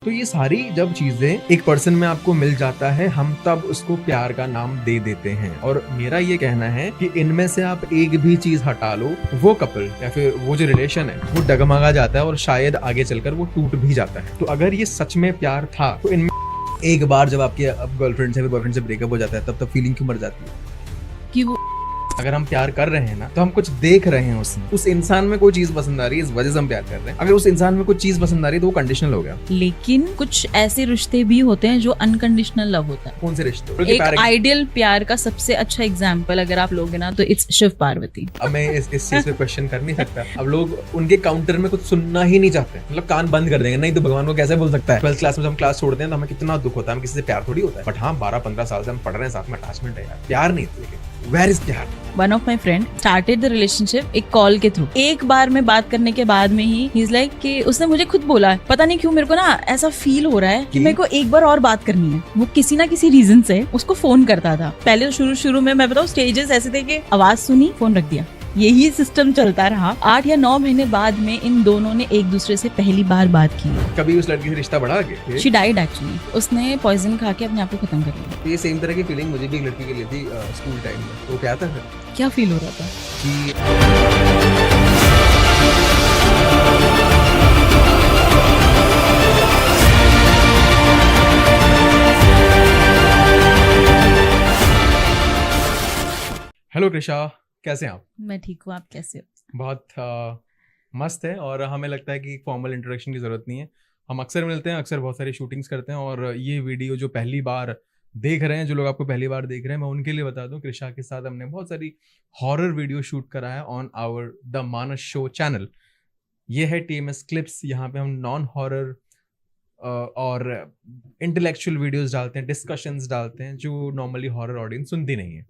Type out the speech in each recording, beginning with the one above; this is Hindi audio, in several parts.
तो ये सारी जब चीजें एक पर्सन में आपको मिल जाता है, हम तब उसको प्यार का नाम दे देते हैं। और मेरा ये कहना है कि इनमें से आप एक भी चीज हटा लो, वो कपल या फिर वो जो रिलेशन है वो डगमगा जाता है और शायद आगे चलकर वो टूट भी जाता है। तो अगर ये सच में प्यार था तो इनमें एक बार जब आपके गर्लफ्रेंड से बॉयफ्रेंड से ब्रेकअप हो जाता है तब फीलिंग क्यों मर जाती है कि वो अगर हम प्यार कर रहे हैं ना तो हम कुछ देख रहे हैं उसमें, उस इंसान में कोई चीज पसंद आ रही है, इस वजह से हम प्यार कर रहे हैं। अगर उस इंसान में कुछ चीज पसंद आ रही है तो वो कंडीशनल हो गया। लेकिन कुछ ऐसे रिश्ते भी होते हैं जो अनकंडीशनल लव होता है। कौन से रिश्ते? एक आइडियल प्यार का सबसे अच्छा एग्जाम्पल अगर आप लोगे ना तो इट्स शिव पार्वती। अब मैं इस चीज पे क्वेश्चन कर नहीं सकता। अब लोग उनके काउंटर में कुछ सुनना ही नहीं चाहते, मतलब कान बंद कर देंगे, नहीं तो भगवान को कैसे बोल सकता है। 12th क्लास में जब हम क्लास छोड़ते हैं तो हमें कितना दुख होता है, हम किसी से प्यार थोड़ी होता है। बट हाँ 12-15 साल से हम पढ़ रहे हैं, साथ में अटैचमेंट है यार, प्यार नहीं। लेकिन वेयर इज प्यार? One of my friend started the relationship एक कॉल के थ्रू। एक बार में बात करने के बाद में ही ही इज लाइक कि उसने मुझे खुद बोला, पता नहीं क्यों मेरे को ना ऐसा फील हो रहा है कि मेरे को एक बार और बात करनी है। वो किसी ना किसी रीजन से उसको फोन करता था। पहले तो शुरू में मैं बताऊं स्टेजेस ऐसे थे कि आवाज सुनी फोन रख दिया, यही सिस्टम चलता रहा। 8 या 9 महीने बाद में इन दोनों ने एक दूसरे से पहली बार बात की। कभी उस लड़की से रिश्ता बढ़ा के? She died actually. उसने पॉइजन खा के अपने आप को खत्म कर लिया। तो ये सेम तरह की फीलिंग मुझे भी एक लड़की के लिए थी स्कूल टाइम में। तो क्या था फिर? क्या फील हो रहा था कि हेलो कृषा, कैसे हैं आप? मैं ठीक हूँ, आप कैसे हो? बहुत मस्त है। और हमें लगता है कि फॉर्मल इंट्रोडक्शन की ज़रूरत नहीं है। हम अक्सर मिलते हैं, अक्सर बहुत सारी शूटिंग्स करते हैं। और ये वीडियो जो पहली बार देख रहे हैं, जो लोग आपको पहली बार देख रहे हैं, मैं उनके लिए बता दूं, कृषा के साथ हमने बहुत सारी हॉरर वीडियो शूट करा है on our the Manas show channel. ये है TMS क्लिप्स। यहाँ पे हम नॉन हॉरर और इंटेलेक्चुअल वीडियोस डालते हैं, डिस्कशंस डालते हैं जो नॉर्मली हॉरर ऑडियंस सुनती नहीं है।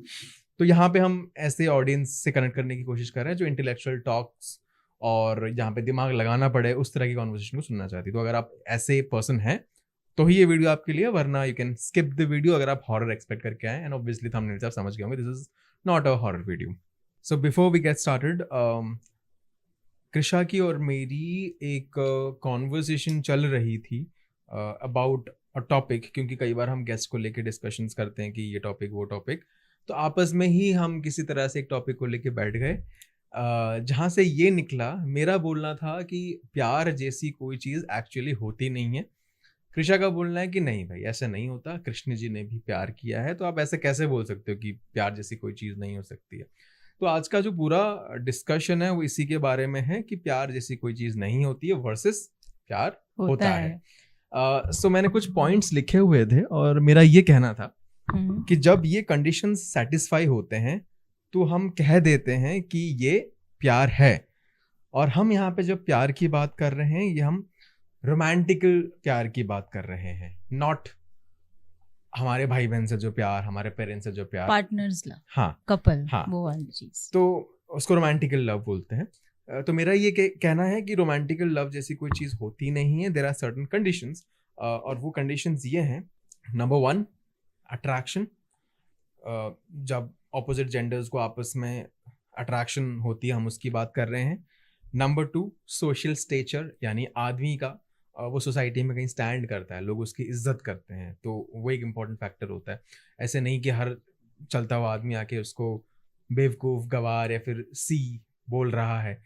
तो यहाँ पे हम ऐसे ऑडियंस से कनेक्ट करने की कोशिश कर रहे हैं जो इंटेलेक्चुअल टॉक्स और जहाँ पे दिमाग लगाना पड़े उस तरह की कॉन्वर्सेशन को सुनना चाहती। तो अगर आप ऐसे पर्सन हैं तो ही ये वीडियो आपके लिए, वरना you can skip the video अगर आप हॉरर एक्सपेक्ट करके आए। एंड ऑब्वियसली थंबनेल से आप समझ गए होंगे this is not a horror video. So before we get started, Krisha की और मेरी एक कॉन्वर्सेशन चल रही थी अबाउट अ टॉपिक, क्योंकि कई बार हम गेस्ट को लेके डिस्कशंस करते हैं कि ये टॉपिक वो टॉपिक। तो आपस में ही हम किसी तरह से एक टॉपिक को लेके बैठ गए जहाँ से ये निकला, मेरा बोलना था कि प्यार जैसी कोई चीज़ एक्चुअली होती नहीं है। कृषा का बोलना है कि नहीं भाई ऐसा नहीं होता, कृष्ण जी ने भी प्यार किया है, तो आप ऐसे कैसे बोल सकते हो कि प्यार जैसी कोई चीज़ नहीं हो सकती है। तो आज का जो पूरा डिस्कशन है वो इसी के बारे में है कि प्यार जैसी कोई चीज़ नहीं होती है वर्सेस प्यार होता है। सो मैंने कुछ पॉइंट्स लिखे हुए थे और मेरा ये कहना था कि जब ये कंडीशंस सेटिस्फाई होते हैं तो हम कह देते हैं कि ये प्यार है। और हम यहाँ पे जब प्यार की बात कर रहे हैं ये हम रोमांटिकल प्यार की बात कर रहे हैं, नॉट हमारे भाई बहन से जो प्यार, हमारे पेरेंट्स से जो प्यार, पार्टनर्स लव, हाँ कपल, हाँ, वो वाली चीज, तो उसको रोमांटिकल लव बोलते हैं। तो मेरा ये कहना है कि रोमांटिकल लव जैसी कोई चीज़ होती नहीं है। देयर आर सर्टेन कंडीशंस और वो कंडीशंस ये हैं। नंबर 1 अट्रैक्शन, जब ऑपोजिट जेंडर्स को आपस में अट्रैक्शन होती है हम उसकी बात कर रहे हैं। नंबर 2 सोशल स्टेचर, यानी आदमी का वो सोसाइटी में कहीं स्टैंड करता है, लोग उसकी इज्जत करते हैं, तो वो एक इम्पॉर्टेंट फैक्टर होता है। ऐसे नहीं कि हर चलता हुआ आदमी आके उसको बेवकूफ़, गवार या फिर सी बोल रहा है।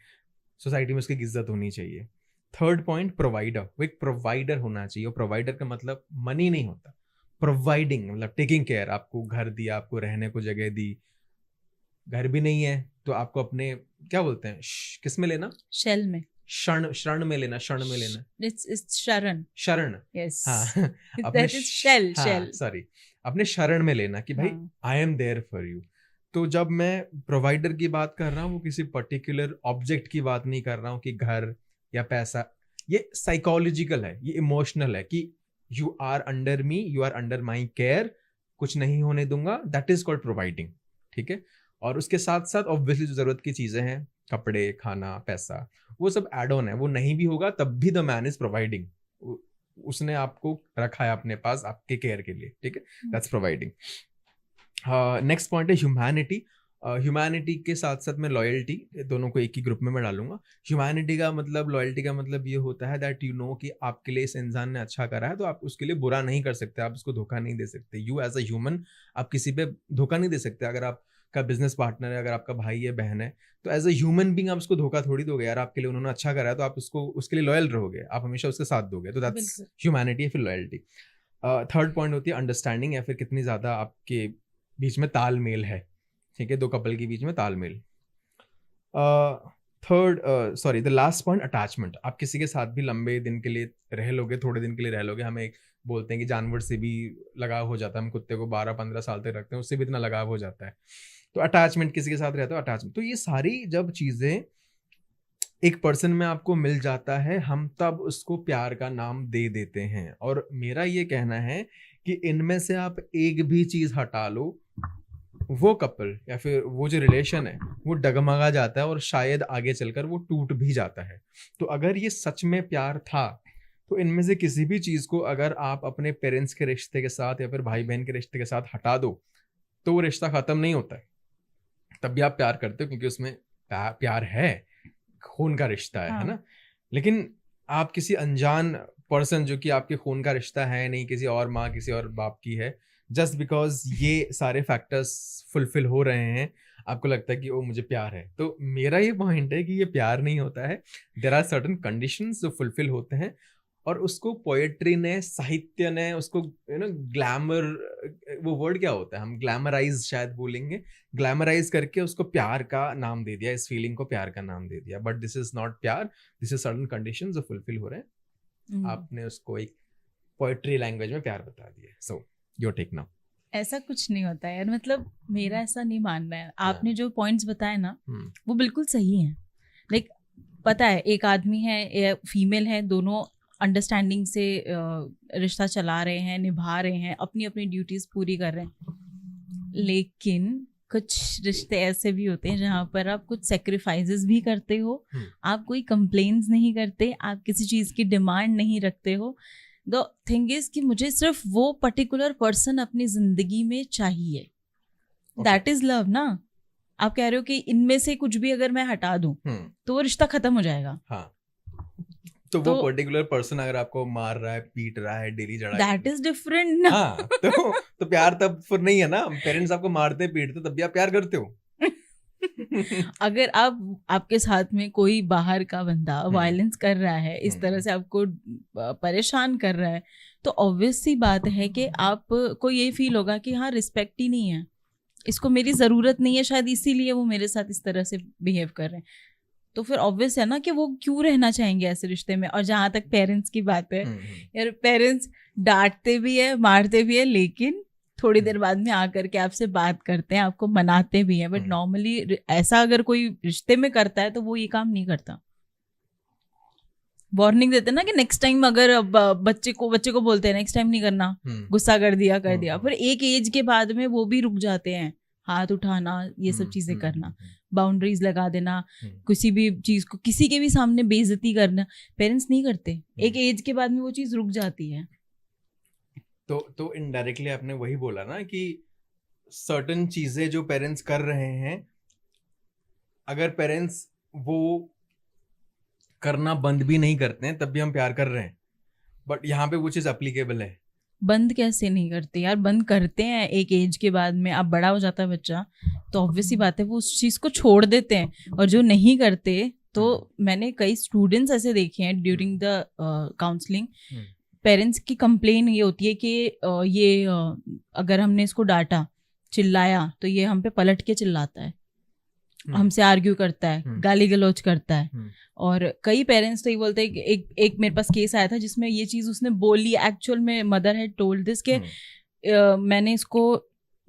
सोसाइटी में उसकी इज्जत होनी चाहिए। थर्ड पॉइंट प्रोवाइडर, वो एक प्रोवाइडर होना चाहिए। और प्रोवाइडर का मतलब मनी नहीं होता, प्रोवाइडिंग मतलब टेकिंग केयर। आपको घर दिया, आपको रहने को जगह दी, घर भी नहीं है तो आपको अपने क्या बोलते हैं किस में लेना, शेल में, शरण में लेना, शरण में लेना, इट्स शरण, शरण, यस, हाँ that is shell, shell, sorry, अपने शरण में लेना कि भाई I am there for you. तो जब मैं प्रोवाइडर की बात कर रहा हूँ वो किसी पर्टिकुलर ऑब्जेक्ट की बात नहीं कर रहा हूँ कि घर या पैसा। ये साइकोलॉजिकल है, ये इमोशनल है कि you are under me, you are under my care, कुछ नहीं होने दूंगा, दैट इज कॉल्ड प्रोवाइडिंग। ठीक है। और उसके साथ साथ ऑब्वियसली जो जरूरत की चीजें हैं, कपड़े, खाना, पैसा, वो सब एड ऑन है। वो नहीं भी होगा तब भी द मैन इज प्रोवाइडिंग, उसने आपको रखा है अपने पास आपके केयर के लिए। ठीक है, दैट्स प्रोवाइडिंग। नेक्स्ट पॉइंट है ह्यूमैनिटी। ह्यूमैनिटी के साथ साथ मैं लॉयल्टी, दोनों को एक ही ग्रुप में मैं डालूंगा। ह्यूमैनिटी का मतलब, लॉयल्टी का मतलब ये होता है दैट यू नो कि आपके लिए इस इंसान ने अच्छा करा है तो आप उसके लिए बुरा नहीं कर सकते, आप उसको धोखा नहीं दे सकते। यू एज अ ह्यूमन आप किसी पे धोखा नहीं दे सकते। अगर आपका बिजनेस पार्टनर है, अगर आपका भाई है, बहन है, तो एज अ ह्यूमन बींग आप उसको धोखा थोड़ी दोगे यार। आपके लिए उन्होंने अच्छा करा है तो आप उसको उसके लिए लॉयल रहोगे, आप हमेशा उसके साथ दोगे। तो दैट्स बिल्कुल। ह्यूमैनिटी है। फिर लॉयल्टी। थर्ड पॉइंट होती है अंडरस्टैंडिंग, या फिर कितनी ज़्यादा आपके बीच में तालमेल है। ठीक है, दो कपल के बीच में तालमेल। Third the last point attachment. आप किसी के साथ भी लंबे दिन के लिए रह लोगे, थोड़े दिन के लिए रह लोगे। हमें एक बोलते हैं कि जानवर से भी लगाव हो जाता है, हम कुत्ते को 12-15 साल तक रखते हैं, उससे भी इतना लगाव हो जाता है। तो अटैचमेंट, किसी के साथ रहता है अटैचमेंट। तो ये सारी जब चीज़ें एक पर्सन में आपको मिल जाता है, हम तब उसको प्यार का नाम दे देते हैं। और मेरा ये कहना है कि इनमें से आप एक भी चीज़ हटा लो, वो कपल या फिर वो जो रिलेशन है वो डगमगा जाता है और शायद आगे चलकर वो टूट भी जाता है। तो अगर ये सच में प्यार था तो इनमें से किसी भी चीज़ को अगर आप अपने पेरेंट्स के रिश्ते के साथ या फिर भाई बहन के रिश्ते के साथ हटा दो तो वो रिश्ता ख़त्म नहीं होता है। तब भी आप प्यार करते हो क्योंकि उसमें प्यार है, खून का रिश्ता है ना। लेकिन आप किसी अनजान पर्सन जो कि आपके खून का रिश्ता है नहीं, किसी और माँ किसी और बाप की है, जस्ट बिकॉज ये सारे फैक्टर्स फुलफिल हो रहे हैं, आपको लगता है कि वो मुझे प्यार है। तो मेरा ये पॉइंट है कि ये प्यार नहीं होता है। देयर आर सर्टेन कंडीशंस जो फुलफिल होते हैं और उसको पोएट्री ने, साहित्य ने उसको ग्लैमर, वो वर्ड क्या होता है, हम ग्लैमराइज शायद बोलेंगे, ग्लैमराइज करके उसको प्यार का नाम दे दिया, इस फीलिंग को प्यार का नाम दे दिया। बट दिस इज नॉट प्यार, दिस इज सर्टेन कंडीशंस जो फुलफिल हो रहे हैं। आपने उसको एक पोएट्री लैंग्वेज में प्यार बता दिया। So your take now. ऐसा कुछ नहीं होता यार, मतलब मेरा ऐसा नहीं मानना है। आपने जो पॉइंट्स बताए ना वो बिल्कुल सही हैं। लाइक पता है, एक आदमी है, फीमेल है, दोनों अंडरस्टैंडिंग से रिश्ता चला रहे हैं, निभा रहे हैं, अपनी अपनी ड्यूटीज पूरी कर रहे हैं। लेकिन कुछ रिश्ते ऐसे भी होते हैं जहाँ पर आप कुछ सेक्रीफाइसेस भी करते हो, आप कोई कंप्लेन्स नहीं करते, आप किसी चीज़ की डिमांड नहीं रखते हो। द थिंग इज कि मुझे सिर्फ वो पर्टिकुलर पर्सन अपनी जिंदगी में चाहिए, दैट इज लव ना। आप कह रहे हो कि इनमें से कुछ भी अगर मैं हटा दूं तो वो रिश्ता खत्म हो जाएगा। हाँ, तो वो पर्टिकुलर पर्सन अगर आपको मार रहा है, पीट रहा है, डेली चढ़ा, दैट इज डिफरेंट ना। हाँ, तो प्यार तब फिर नहीं है ना। पेरेंट्स आपको मारते पीटते तब भी आप प्यार करते हो। अगर आपके साथ में कोई बाहर का बंदा वायलेंस कर रहा है, इस तरह से आपको परेशान कर रहा है, तो ऑब्वियस सी बात है कि आपको ये फील होगा कि हाँ, रिस्पेक्ट ही नहीं है, इसको मेरी ज़रूरत नहीं है, शायद इसीलिए वो मेरे साथ इस तरह से बिहेव कर रहे हैं। तो फिर ऑब्वियस है ना कि वो क्यों रहना चाहेंगे ऐसे रिश्ते में। और जहाँ तक पेरेंट्स की बात है, यार पेरेंट्स डांटते भी है, मारते भी है, लेकिन थोड़ी देर बाद में आकर के आपसे बात करते हैं, आपको मनाते भी हैं। बट नॉर्मली ऐसा अगर कोई रिश्ते में करता है तो वो ये काम नहीं करता। वार्निंग देते ना कि नेक्स्ट टाइम, अगर बच्चे को बोलते हैं नेक्स्ट टाइम नहीं करना, गुस्सा कर दिया। फिर एक एज के बाद में वो भी रुक जाते हैं, हाथ उठाना, ये सब चीजें करना, बाउंड्रीज लगा देना, किसी भी चीज को किसी के भी सामने बेइज्जती करना, पेरेंट्स नहीं करते। एक एज के बाद में वो चीज रुक जाती है। तो इनडायरेक्टली आपने वही बोला ना कि सर्टेन चीजें जो पेरेंट्स कर रहे हैं, अगर पेरेंट्स वो करना बंद भी नहीं करते हैं तब भी हम प्यार कर रहे हैं। बट यहाँ पे वो चीज एप्लीकेबल है। बंद कैसे नहीं करते यार, बंद करते हैं एक एज के बाद में। अब बड़ा हो जाता है बच्चा तो ऑब्वियस ही बात है वो उस चीज को छोड़ देते हैं। और जो नहीं करते, तो मैंने कई स्टूडेंट्स ऐसे देखे हैं ड्यूरिंग द काउंसलिंग, पेरेंट्स की कंप्लेन ये होती है कि ये अगर हमने इसको डांटा, चिल्लाया, तो ये हम पे पलट के चिल्लाता है, हमसे आर्ग्यू करता है, गाली गलौज करता है। और कई पेरेंट्स तो ये बोलते हैं कि एक मेरे पास केस आया था जिसमें ये चीज़ उसने बोली, एक्चुअल में मदर हैड टोल्ड दिस के मैंने इसको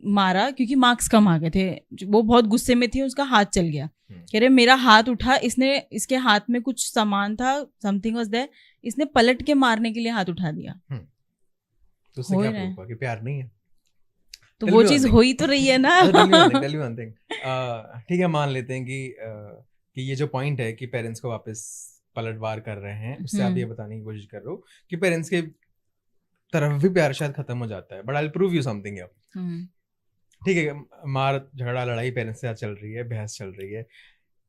मारा क्योंकि मार्क्स कम आ गए थे। वो बहुत गुस्से में थी, उसका हाथ चल गया, कह रहे मेरा हाथ उठा, इसने इसके हाथ में कुछ सामान था, समथिंग वाज देयर, इसने पलट के मारने के लिए हाथ उठा दिया। तो उससे क्या प्रूफ हुआ कि प्यार नहीं है? तो वो चीज हो ही तो रही है ना। ठीक है, मान लेते हैं कि ये जो पॉइंट है कि पेरेंट्स को वापस पलटवार कर रहे हैं, उससे आप ये बताने की कोशिश कर रहे हो कि पेरेंट्स के तरफ भी प्यार शायद खत्म हो जाता है। But I will prove you something. ठीक है, मार झगड़ा लड़ाई पेरेंट्स से साथ चल रही है, बहस चल रही है,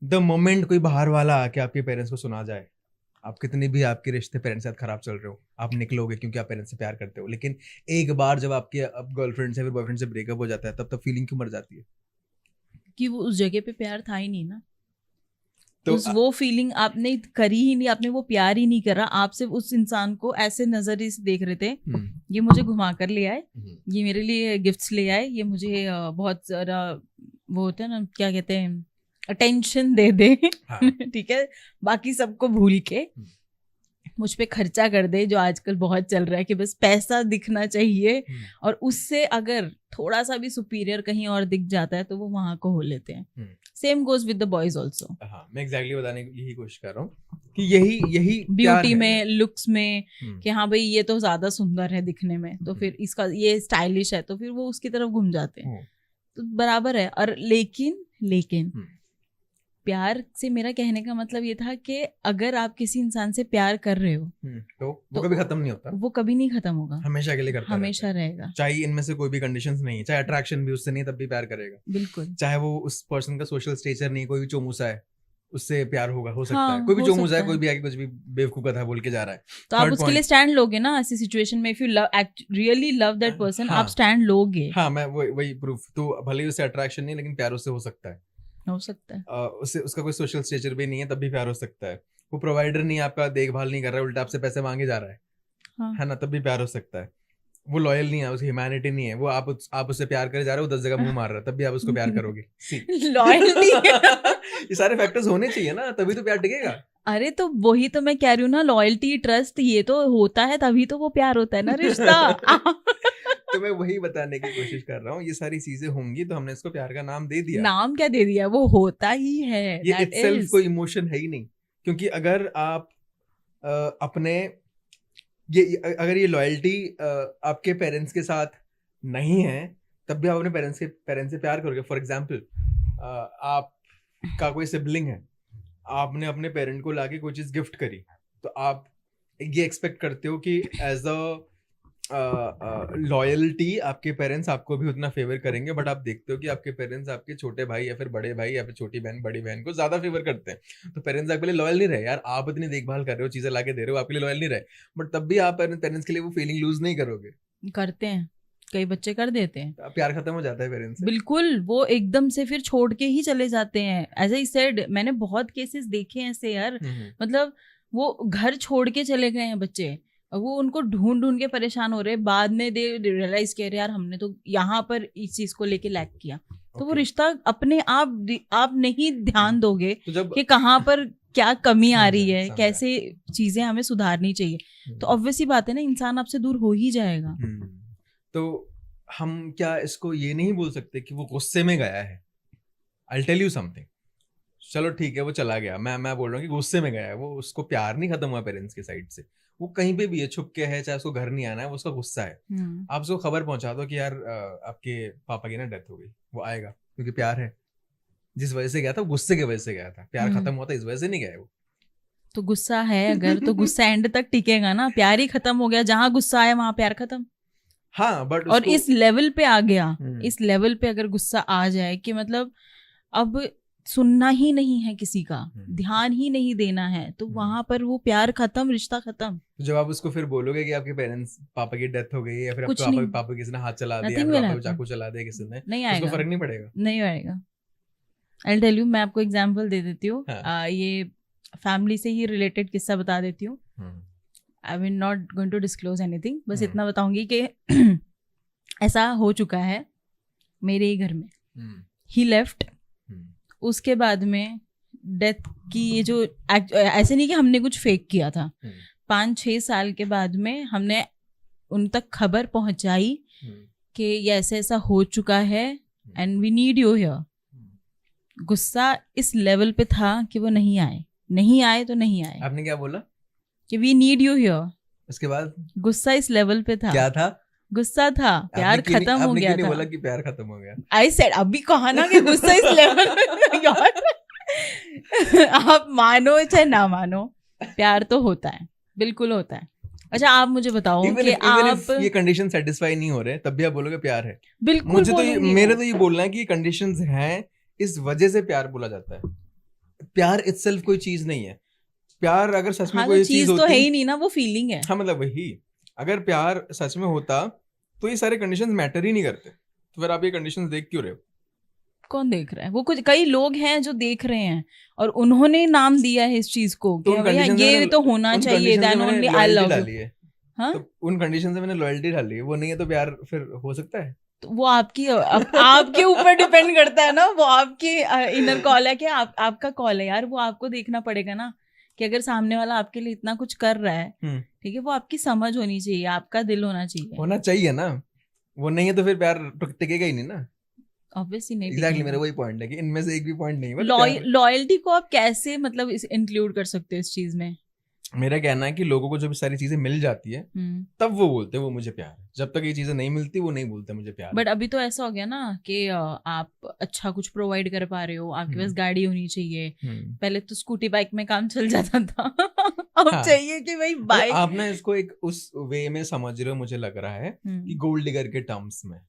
द मोमेंट कोई बाहर वाला आके आपके पेरेंट्स को सुना जाए, आप कितनी भी आपके रिश्ते पेरेंट्स के साथ खराब चल रहे हो, आप निकलोगे क्योंकि आप पेरेंट्स से प्यार करते हो, लेकिन एक बार जब आपके अब गर्लफ्रेंड से फिर बॉयफ्रेंड से ब्रेकअप हो जाता है, तब फीलिंग क्यों मर जाती है? कि वो उस जगह पे प्यार था ही नहीं ना, तो वो फीलिंग आपने करी ही नहीं, आपने वो प्यार ही नहीं करा, आप सिर्फ उस इंसान को ऐसे नजरिए से देख रहे थे, ये मुझे घुमा कर ले आए, ये मेरे लिए गिफ्ट्स ले आए, ये मुझे बहुत सारा वो होता है ना, क्या कहते हैं, अटेंशन दे दे, ठीक है, बाकी सबको भूल के मुझ पे खर्चा कर दे, जो आजकल बहुत चल रहा है कि बस पैसा दिखना चाहिए, और उससे अगर थोड़ा सा भी सुपीरियर कहीं और दिख जाता है तो वो वहां को हो लेते हैं। Same goes with the boys also. हाँ, मैं एग्जैक्टली बताने की यही कोशिश कर रहा हूँ कि यही ब्यूटी में, लुक्स में, कि हाँ भाई ये तो ज्यादा सुंदर है दिखने में, तो फिर इसका ये स्टाइलिश है, तो फिर वो उसकी तरफ घूम जाते हैं, तो बराबर है। और लेकिन प्यार से मेरा कहने का मतलब ये था कि अगर आप किसी इंसान से प्यार कर रहे हो तो वो कभी खत्म नहीं होता, वो कभी नहीं खत्म होगा, हमेशा के लिए करता हमेशा रहेगा, चाहे इनमें से कोई भी कंडीशंस नहीं है, चाहे अट्रैक्शन भी उससे नहीं तब भी प्यार करेगा, बिल्कुल, चाहे वो उस पर्सन का सोशल स्टेचर नहीं, कोई भी चोमूसा है उससे प्यार होगा, हो सकता हाँ, है कोई भी चोमूसा है, है। कोई भी आके कुछ भी बेवकूफ कथा बोल के जा रहा है, तो आप उसके लिए स्टैंड लोगे ना ऐसी सिचुएशन में, if you really love that person, आप स्टैंड लोगे। हाँ, मैं वही प्रूफ, तो भले ही उससे अट्रैक्शन नहीं, लेकिन प्यार उससे हो सकता है, उससे उसका कोई सोशल स्टेचर भी नहीं है तब भी प्यार हो सकता है, वो प्रोवाइडर नहीं है, आपका देखभाल नहीं कर रहा है, उल्टा आपसे पैसे मांगे जा रहा है, हाँ। है ना, तब भी प्यार हो सकता है, वो लॉयल नहीं है, उसकी ह्यूमैनिटी नहीं है, वो आप उससे प्यार करे जा रहे हो, 10 जगह मुंह मार रहा है, तब भी आप उसको प्यार करोगे। लॉयल्टी ये सारे फैक्टर्स होने चाहिए ना, तभी तो प्यार टिकेगा। अरे तो वही तो मैं कह रही हूँ ना, लॉयल्टी, ट्रस्ट, ये तो होता है तभी तो वो प्यार होता है ना, रिश्ता। तो मैं वही बताने की कोशिश कर रहा हूँ, ये सारी चीजें होंगी तो हमने इसको प्यार का नाम दे दिया। नाम क्या दे दिया, वो होता ही है, ये इटसेल्फ कोई इमोशन है ही नहीं, क्योंकि अगर आप अपने अगर ये लॉयल्टी आपके पेरेंट्स के साथ नहीं है, तब भी आप अपने पेरेंट्स से प्यार करोगे। फॉर एग्जाम्पल, आपका कोई सिबलिंग है, आपने अपने पेरेंट को लाके कोई चीज गिफ्ट करी, तो आप ये एक्सपेक्ट करते हो कि एज अ लॉयल्टी आपके पेरेंट्स आपको भी उतना फेवर करेंगे, बट आप देखते हो कि आपके पेरेंट्स आपके छोटे भाई या फिर बड़े भाई या फिर छोटी बहन बड़ी बहन को ज्यादा फेवर करते हैं, तो पेरेंट्स आपके लिए लॉयल नहीं रहे। यार, आप इतनी देखभाल कर रहे हो, चीजें लाके दे रहे हो, आपके लिए लॉयल नहीं रहे, बट तब भी आप पेरेंट्स के लिए वो फीलिंग लूज नहीं करोगे। करते हैं, कई बच्चे कर देते हैं, प्यार खत्म हो जाता है पेरेंट्स से। बिल्कुल, वो एकदम से फिर छोड़ के ही चले जाते हैं। एज आई सेड, मैंने बहुत केसेस देखे हैं ऐसे यार, मतलब वो घर छोड़ के चले गए हैं बच्चे, और वो उनको ढूंढ के परेशान हो रहे हैं, बाद में दे रियलाइज कर यार हमने तो यहाँ पर इस चीज को लेके लैक किया, तो वो रिश्ता अपने आप नहीं ध्यान दोगे तो कि कहाँ पर क्या कमी आ रही है, कैसे चीजें हमें सुधारनी चाहिए, तो ऑब्वियस ही बात है ना, इंसान आपसे दूर हो ही जाएगा। तो हम क्या इसको ये नहीं बोल सकते कि वो गुस्से में गया है? I'll tell you something, चलो ठीक है वो चला गया, मैं बोल रहा हूँ कि गुस्से में गया है, वो उसको प्यार नहीं खत्म हुआ पेरेंट्स के साइड से, वो कहीं पे भी है, छुप के है, चाहे उसको घर नहीं आना है, वो उसका गुस्सा है। आप उसको खबर पहुंचा दो कि यार आपके पापा की ना डेथ हो गई, वो आएगा, क्योंकि प्यार है, जिस वजह से गया था गुस्से की वजह से गया था, प्यार खत्म हुआ था इस वजह से नहीं गया वो। तो गुस्सा है अगर, तो गुस्सा एंड तक टिकेगा ना, प्यार ही खत्म हो गया, जहाँ गुस्सा आया वहां प्यार खत्म। हाँ, बट और इस लेवल पे आ गया, इस लेवल पे अगर गुस्सा आ जाए कि मतलब अब सुनना ही नहीं है किसी का, ध्यान ही नहीं देना है, तो वहां पर वो प्यार खत्म, रिश्ता खत्म। तो जब आप उसको फिर बोलोगे कि आपके पेरेंट्स, पापा की डेथ हो गई या फिर आपके पापा किसी ने हाथ चला दिया, पापा को चाकू चला दिया किसी ने, नहीं आएगा, उसको फर्क नहीं पड़ेगा, नहीं आएगा। I'll tell you, मैं आपको एग्जांपल दे देती हूँ, ये फैमिली से ही रिलेटेड किस्सा बता देती हूँ। I will not going to disclose anything, बस इतना बताऊंगी कि ऐसा हो चुका है मेरे ही घर में। ही लेफ्ट, उसके बाद में डेथ की ये जो ऐसे नहीं कि हमने कुछ फेक किया था, 5-6 साल के बाद में हमने उन तक खबर पहुंचाई कि ये ऐसा ऐसा हो चुका है and we need you here. गुस्सा इस लेवल पे था कि वो नहीं आए तो नहीं आए। आपने क्या बोला? कि वी नीड यू हियर। उसके बाद गुस्सा इस लेवल पे था। क्या था? गुस्सा था, प्यार खत्म हो गया था। बोला कि प्यार खत्म हो गया। आई सेड, अभी कहा ना कि गुस्सा इस लेवल यार आप मानो चाहे ना मानो, प्यार तो होता है, बिल्कुल होता है। अच्छा आप मुझे बताओ Even कि if, even if आप ये कंडीशन सेटिस्फाई नहीं हो रहे तब भी आप बोलोगे प्यार है। बिल्कुल मुझे तो बोलूंगी मेरे वो। तो ये बोलना है कि कंडीशंस हैं, इस वजह से प्यार बोला जाता है। प्यार इटसेल्फ कोई चीज नहीं है। प्यार अगर सच में हाँ तो कोई चीज चीज तो है होती, ही नहीं ना, वो फीलिंग है। हाँ मतलब वही, अगर प्यार सच में होता तो ये सारे कंडीशंस मैटर ही नहीं करते, तो फिर आप ये कंडीशंस देख क्यों रहे हो? कौन देख रहा है? वो कुछ कई लोग हैं जो देख रहे हैं और उन्होंने नाम दिया है इस चीज को तो कि उन भैया कंडीशंस ये तो होना उन चाहिए, कंडीशंस में देन मैंने only I loyalty love you. डाली है। हाँ तो उन कंडीशंस में मैंने लॉयल्टी डाली है, वो नहीं है तो प्यार फिर हो सकता है? तो वो आपके ऊपर डिपेंड करता है ना, वो आपकी इनर कॉल है कि आपका कॉल है यार, वो आपको देखना पड़ेगा ना कि अगर सामने वाला आपके लिए इतना कुछ कर रहा है, ठीक है, वो आपकी समझ होनी चाहिए, आपका दिल होना चाहिए। होना चाहिए ना, वो नहीं है तो फिर प्यार टिकेगा ही नहीं ना। ऑब्वियसली नहीं एग्जैक्टली, मेरा टिकेगा। वही पॉइंट है कि इनमें से एक भी पॉइंट नहीं है बट प्यार। लॉयल्टी को आप कैसे मतलब इंक्लूड कर सकते हो इस चीज में? मेरा कहना है कि लोगों को जब सारी चीजें मिल जाती है तब वो बोलते हैं वो मुझे प्यार है, जब तक ये चीजें नहीं मिलती वो नहीं बोलते मुझे प्यार है। बट अभी तो ऐसा हो गया ना कि आप अच्छा कुछ प्रोवाइड कर पा रहे हो, आपके पास गाड़ी होनी चाहिए। पहले तो स्कूटी बाइक में काम चल जाता था अब हाँ। चाहिए कि भाई बाइक। आप ना इसको एक उस वे में समझ रहे हो, मुझे लग रहा है कि गोल्ड डिगर के टर्म्स में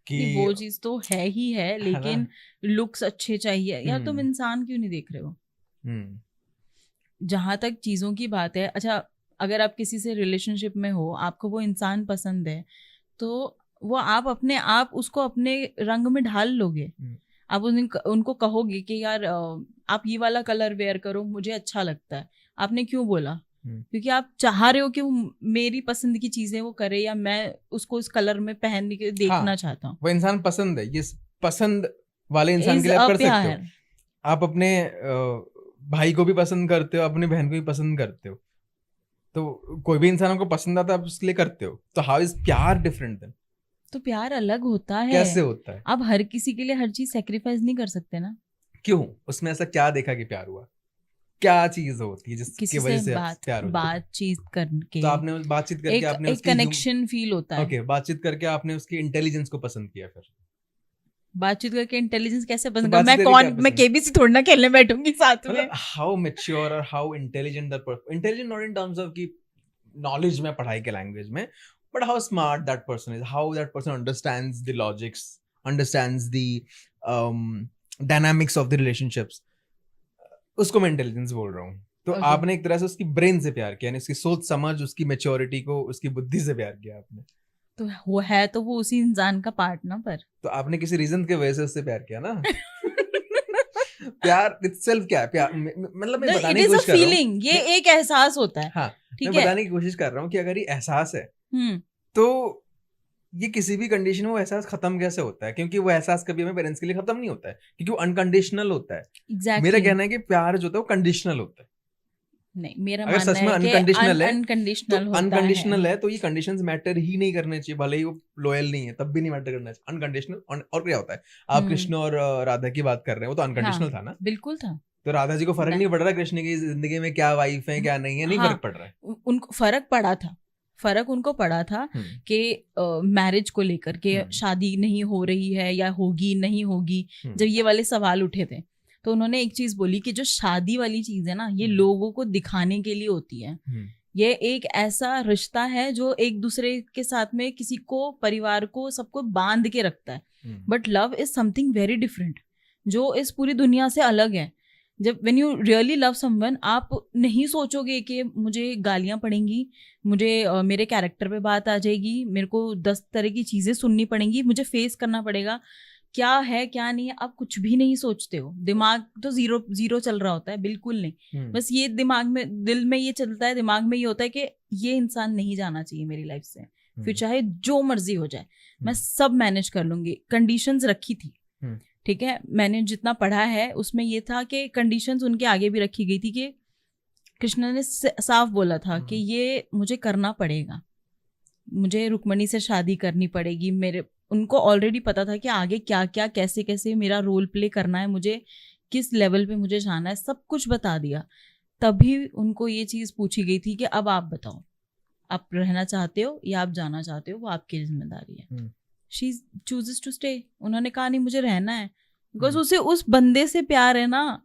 कि वो चीज तो है ही है, लेकिन लुक्स अच्छे चाहिए या तुम इंसान क्यों नहीं देख रहे हो? जहां तक चीजों की बात है, अच्छा अगर आप किसी से रिलेशनशिप में हो, आपको वो इंसान पसंद है, तो वो आप अपने आप उसको अपने रंग में ढाल लोगे। आप उनको कहोगे कि यार आप ये वाला कलर वेयर करो, मुझे अच्छा लगता है। आपने क्यों बोला? क्योंकि आप चाह रहे हो कि वो मेरी पसंद की चीजें वो करे, या मैं उसको इस कलर में पहन के देखना चाहता हूँ। वो इंसान पसंद है, ये पसंद वाले इंसान के लिए आप कर सकते हो। आप अपने भाई को भी पसंद करते हो, अपनी बहन को भी पसंद करते हो, तो कोई भी इंसान को पसंद आता है आप उसके लिए करते हो। तो हाउ इज प्यार डिफरेंट देन? तो प्यार अलग होता है। कैसे होता है? आप हर किसी के लिए हर चीज सेक्रीफाइस नहीं कर सकते ना। क्यों? उसमें ऐसा क्या देखा कि प्यार हुआ? क्या चीज होती है जिसकी वजह से प्यार होता है? बातचीत करके, तो आपने बातचीत करके आपने एक कनेक्शन फील होता है। ओके, बातचीत करके आपने उसकी इंटेलिजेंस को पसंद किया। फिर बातचीत करके इंटेलिजेंस कैसे पसंद कर? मैं केबीसी थोड़ी ना खेलने बैठूंगी साथ में। हाउ मैच्योर और how intelligent that person, intelligent not in terms of की नॉलेज में, पढ़ाई के लैंग्वेज में, but how smart that person is, how that person understands the logics, understands the dynamics of the relationships, उसको मैं इंटेलिजेंस बोल रहा हूँ। तो आपने एक तरह से उसकी ब्रेन से प्यार किया, उसकी सोच समझ, उसकी मैच्योरिटी को, उसकी बुद्धि से प्यार किया आपने। तो वो है, तो वो उसी इंसान का पार्ट ना। पर तो आपने किसी रीजन के वजह से उससे प्यार किया ना। प्यार इटसेल्फ क्या है? प्यार मतलब मैं बताने की कोशिश कर रहा हूँ, ये एक एहसास होता है। हाँ, ठीक मैं बताने की कोशिश कर रहा हूँ कि अगर ये एहसास है तो ये किसी भी कंडीशन में वो एहसास खत्म कैसे होता है? क्योंकि वो एहसास कभी हमें पेरेंट्स के लिए खत्म नहीं होता है, क्योंकि वो अनकंडीशनल होता है। Exactly. मेरा कहना है कि प्यार जो होता है वो कंडीशनल होता है। नहीं, मेरा अगर मानना सच में है कि अनकंडीशनल है तो ये कंडीशंस मैटर ही नहीं करने चाहिए, भले ही वो लॉयल नहीं है तब भी नहीं मैटर करना चाहिए। अनकंडीशनल। और क्या होता है, आप कृष्ण और राधा की बात कर रहे हैं, वो तो अनकंडीशनल था ना। बिल्कुल था। तो राधा जी को फर्क नहीं पड़ रहा कृष्ण की जिंदगी में क्या वाइफ है क्या नहीं है, नहीं फर्क पड़ रहा है उनको। फर्क पड़ा था, फर्क उनको पड़ा था कि मैरिज को लेकर के शादी नहीं हो रही है या होगी नहीं होगी, जब ये वाले सवाल उठे थे तो उन्होंने एक चीज बोली कि जो शादी वाली चीज है ना, ये लोगों को दिखाने के लिए होती है। ये एक ऐसा रिश्ता है जो एक दूसरे के साथ में किसी को, परिवार को, सबको बांध के रखता है। But love is something very different, जो इस पूरी दुनिया से अलग है। जब when you really love someone, आप नहीं सोचोगे कि मुझे गालियां पड़ेंगी, मुझे मेरे कैरेक्टर पे बात आ जाएगी, मेरे को 10 तरह की चीजें सुननी पड़ेंगी, मुझे फेस करना पड़ेगा, क्या है क्या नहीं है, आप कुछ भी नहीं सोचते हो। दिमाग तो जीरो चल रहा होता है, बिल्कुल नहीं। बस ये दिमाग में, दिल में ये चलता है, दिमाग में ये होता है कि ये इंसान नहीं जाना चाहिए मेरी लाइफ से, फिर चाहे जो मर्जी हो जाए, मैं सब मैनेज कर लूंगी। कंडीशंस रखी थी, ठीक है, मैंने जितना पढ़ा है उसमें ये था कि कंडीशंस उनके आगे भी रखी गई थी कि कृष्ण ने साफ बोला था कि ये मुझे करना पड़ेगा, मुझे रुक्मणी से शादी करनी पड़ेगी। मेरे उनको ऑलरेडी पता था कि आगे क्या क्या कैसे कैसे मेरा रोल प्ले करना है, मुझे किस लेवल पे मुझे जाना है, सब कुछ बता दिया। तभी उनको ये चीज़ पूछी गई थी कि अब आप बताओ, आप रहना चाहते हो या आप जाना चाहते हो, वो आपकी जिम्मेदारी है। She chooses to stay. उन्होंने कहा नहीं मुझे रहना है, बिकॉज उसे उस बंदे से प्यार है ना,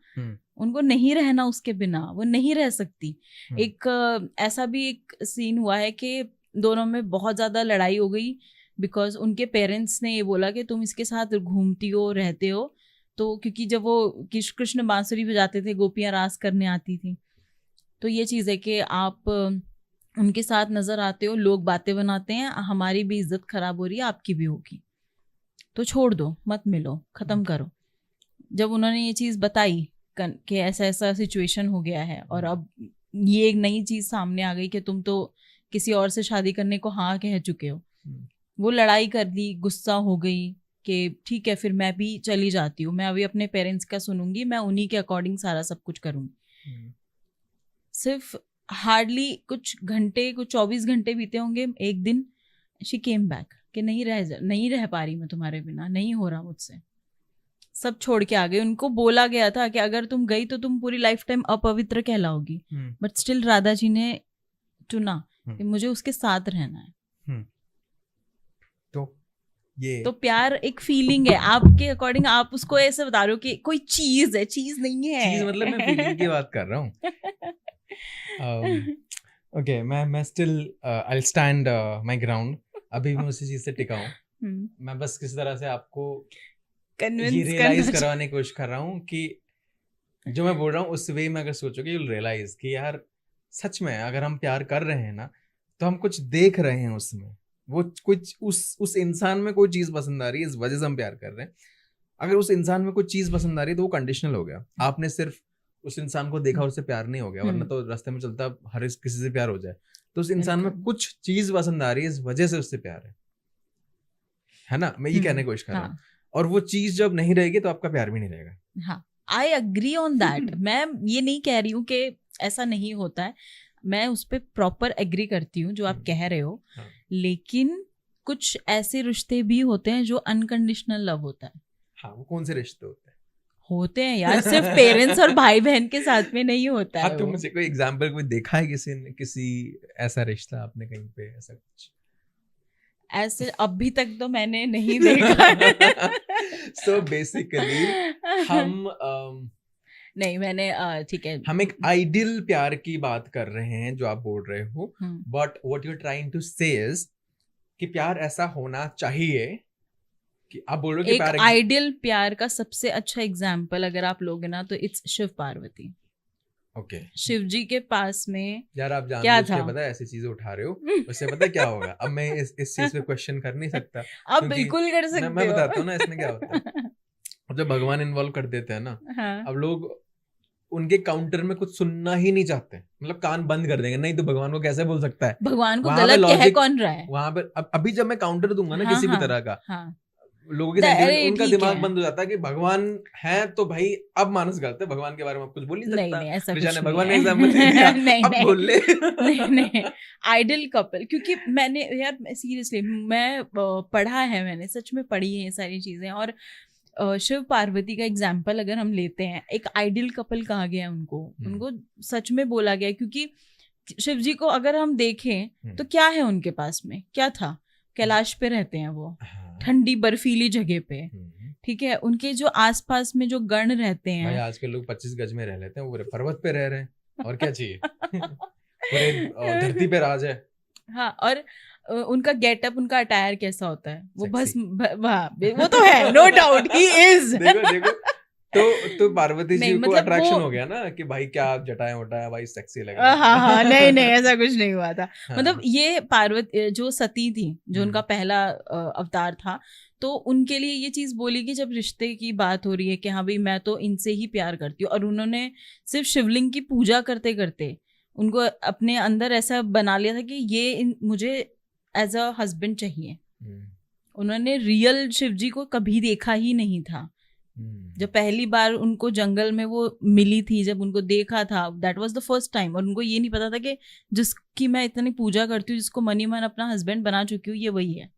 उनको नहीं रहना उसके बिना, वो नहीं रह सकती। एक ऐसा भी एक सीन हुआ है कि दोनों में बहुत ज्यादा लड़ाई हो गई बिकॉज उनके पेरेंट्स ने ये बोला कि तुम इसके साथ घूमती हो, रहते हो, तो क्योंकि जब वो कृष्ण बांसुरी बजाते थे, गोपियां रास करने आती थी, तो ये चीज़ है कि आप उनके साथ नजर आते हो, लोग बातें बनाते हैं, हमारी भी इज्जत खराब हो रही है, आपकी भी होगी, तो छोड़ दो, मत मिलो, खत्म करो। जब उन्होंने ये चीज़ बताई कि ऐसा ऐसा सिचुएशन हो गया है और अब ये एक नई चीज़ सामने आ गई कि तुम तो किसी और से शादी करने को हाँ कह चुके हो, वो लड़ाई कर दी, गुस्सा हो गई कि ठीक है फिर मैं भी चली जाती हूँ, मैं अभी अपने पेरेंट्स का सुनूंगी, मैं उन्हीं के अकॉर्डिंग सारा सब कुछ करूँगी। सिर्फ हार्डली कुछ घंटे, कुछ 24 घंटे बीते होंगे, एक दिन शी केम बैक कि नहीं रह पा रही मैं तुम्हारे बिना, नहीं हो रहा मुझसे, सब छोड़ के आ गए। उनको बोला गया था कि अगर तुम गई तो तुम पूरी लाइफ टाइम अपवित्र कहलाओगी, बट स्टिल राधा जी ने चुना कि मुझे उसके साथ रहना है। तो प्यार एक फीलिंग है, आपके अकॉर्डिंग आप उसको ऐसे बता रहे हो कि कोई चीज है, चीज नहीं है। चीज मतलब मैं फीलिंग की बात कर रहा हूँ। ओके, मैं still I will stand my ground, अभी मैं उसी चीज से टिका हूँ। मैं बस किसी तरह से आपको ये रियलाइज करवाने की कोशिश कर रहा हूँ कि जो मैं बोल रहा हूँ उस वे में अगर सोचोगे you'll realize कि यार सच में अगर हम प्यार कर रहे हैं ना तो हम कुछ देख रहे हैं उसमें, वो कुछ उस इंसान में कोई चीज पसंद आ रही है, इस वजह से हम प्यार कर रहे हैं। अगर उस इंसान में कोई चीज पसंद आ रही है तो वो कंडीशनल हो गया, आपने सिर्फ उस इंसान को देखा और उससे प्यार नहीं हो गया, वरना तो रास्ते में चलता हर किसी से प्यार हो जाए। तो उस इंसान में कुछ चीज पसंद आ रही है, इस वजह से उससे प्यार है ना, मैं ये कहने की कोशिश कर रहा हूँ। और वो चीज जब नहीं रहेगी तो आपका प्यार भी नहीं रहेगा। हाँ, आई अग्री ऑन दैट। मैं ये नहीं कह रही हूँ कि ऐसा नहीं होता है, मैं उस पर प्रॉपर एग्री करती हूँ जो आप कह रहे हो। लेकिन कुछ ऐसे रिश्ते भी होते हैं जो अनकंडीशनल लव होता है। हाँ, वो कौन से रिश्ते होते हैं यार, सिर्फ पेरेंट्स और भाई बहन के साथ में नहीं होता है। हाँ, तो मुझे कोई एग्जांपल कोई देखा है किसी ऐसा रिश्ता आपने कहीं पे, ऐसा कुछ? ऐसे अभी तक तो मैंने नहीं देखा। So basically हम नहीं, मैंने ठीक है, हम एक आइडियल प्यार की बात कर रहे हैं जो आप बोल रहे हो, but what you are trying to say is कि प्यार ऐसा होना चाहिए कि आप बोल रहे हो कि एक आइडियल प्यार का सबसे अच्छा एग्जाम्पल अगर आप लोगे ना तो इट्स शिव पार्वती। ओके, शिव जी के पास में यार आप जानबूझ के पता है ऐसी चीजें उठा रहे हो, उससे पता क्या होगा। अब मैं इस चीज पे क्वेश्चन कर नहीं सकता। आप बिल्कुल कर सकते हो। मैं बताता हूँ ना इसमें क्या होता है। अब जब भगवान इन्वॉल्व कर देते हैं ना, अब लोग उनके काउंटर में कुछ सुनना ही नहीं चाहते, मतलब कान बंद कर देंगे, नहीं तो भगवान को कैसे बोल सकता है, भगवान को गलत कह कौन रहा है वहां पे। अभी जब मैं काउंटर दूंगा ना किसी भी तरह का, लोगों के सेंटिमेंट, उनका दिमाग बंद हो जाता है कि भगवान है तो भाई अब मानस गलत है, भगवान के बारे में कुछ बोल नहीं सकता। नहीं, ऐसा कुछ नहीं, भगवान ने एग्जांपल दे दिया, अब बोल ले। नहीं, आइडियल कपल, क्योंकि मैंने यार सीरियसली मैं पढ़ा है, मैंने सच में पढ़ी है ये सारी चीजें। और शिव पार्वती का एग्जाम्पल अगर हम लेते हैं, एक आइडियल कपल कहा गया है उनको सच में बोला गया, क्योंकि शिव जी को अगर हम देखें तो क्या है उनके पास में, क्या था, कैलाश पे रहते हैं वो, ठंडी बर्फीली जगह पे, ठीक है। उनके जो आसपास में जो गण रहते हैं, भाई आजकल लोग 25 गज में रह लेते हैं, वो पूरे पर्वत पे रह रहे हैं, और क्या चाहिए। पूरे धरती पे राज है। हाँ, और उनका गेटअप, उनका अटायर कैसा होता है, वो बस वो तो है, नो डाउट ही इज। देखो तो पार्वती जी को अट्रैक्शन हो गया ना कि भाई क्या जटाएं वटाएं, भाई सेक्सी लग रहा है। हाँ, नहीं ऐसा कुछ नहीं हुआ था। मतलब ये पार्वती जो सती थी, जो उनका पहला अवतार था, तो उनके लिए ये चीज बोली कि जब रिश्ते की बात हो रही है कि हाँ भाई मैं तो इनसे ही प्यार करती हूँ, और उन्होंने सिर्फ शिवलिंग की पूजा करते करते उनको अपने अंदर ऐसा बना लिया था कि ये मुझे एज अ हस्बैंड चाहिए। उन्होंने रियल शिव जी को कभी देखा ही नहीं था। जब पहली बार उनको जंगल में वो मिली थी, जब उनको देखा था, that was the first time. और उनको ये नहीं पता था कि जिसकी मैं इतनी पूजा करती हूँ, जिसको मनी मन अपना हस्बैंड बना चुकी हूँ, ये वही है।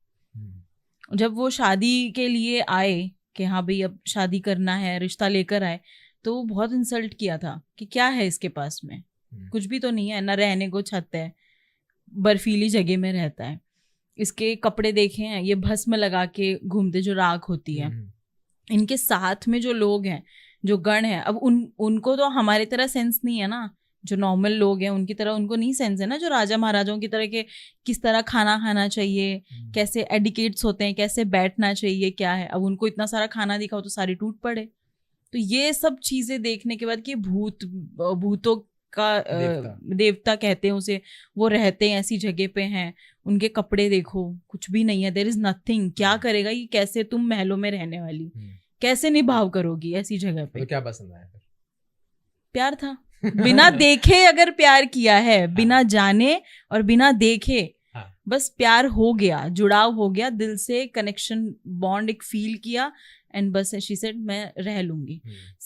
जब वो शादी के लिए आए कि हाँ भाई अब शादी करना है, रिश्ता लेकर आए, तो बहुत इंसल्ट किया था कि क्या है इसके पास में, कुछ भी तो नहीं है ना, रहने को छत है, बर्फीली जगह में रहता है, इसके कपड़े देखे हैं, ये भस्म लगा के घूमते जो राख होती है, इनके साथ में जो लोग हैं जो गण है, अब उनको तो हमारी तरह सेंस नहीं है ना, जो नॉर्मल लोग हैं उनकी तरह उनको नहीं सेंस है ना, जो राजा महाराजाओं की तरह के किस तरह खाना खाना चाहिए, कैसे एडिकेट्स होते हैं, कैसे बैठना चाहिए, क्या है। अब उनको इतना सारा खाना दिखाओ तो सारी टूट पड़े। तो ये सब चीजें देखने के बाद कि भूतों का देवता कहते हैं उसे, वो रहते हैं ऐसी जगह पे हैं, उनके कपड़े देखो कुछ भी नहीं है, देयर इज नथिंग। क्या करेगा ये, कैसे तुम महलों में रहने वाली, कैसे निभाव करोगी ऐसी जगह पे। तो क्या पसंद आया फिर? प्यार था। बिना देखे अगर प्यार किया है, बिना जाने और बिना देखे, बस प्यार हो गया, जुड़ाव हो गया, दिल से कनेक्शन, बॉन्ड एक फील किया, एंड बस शी सेड मैं रह लूंगी।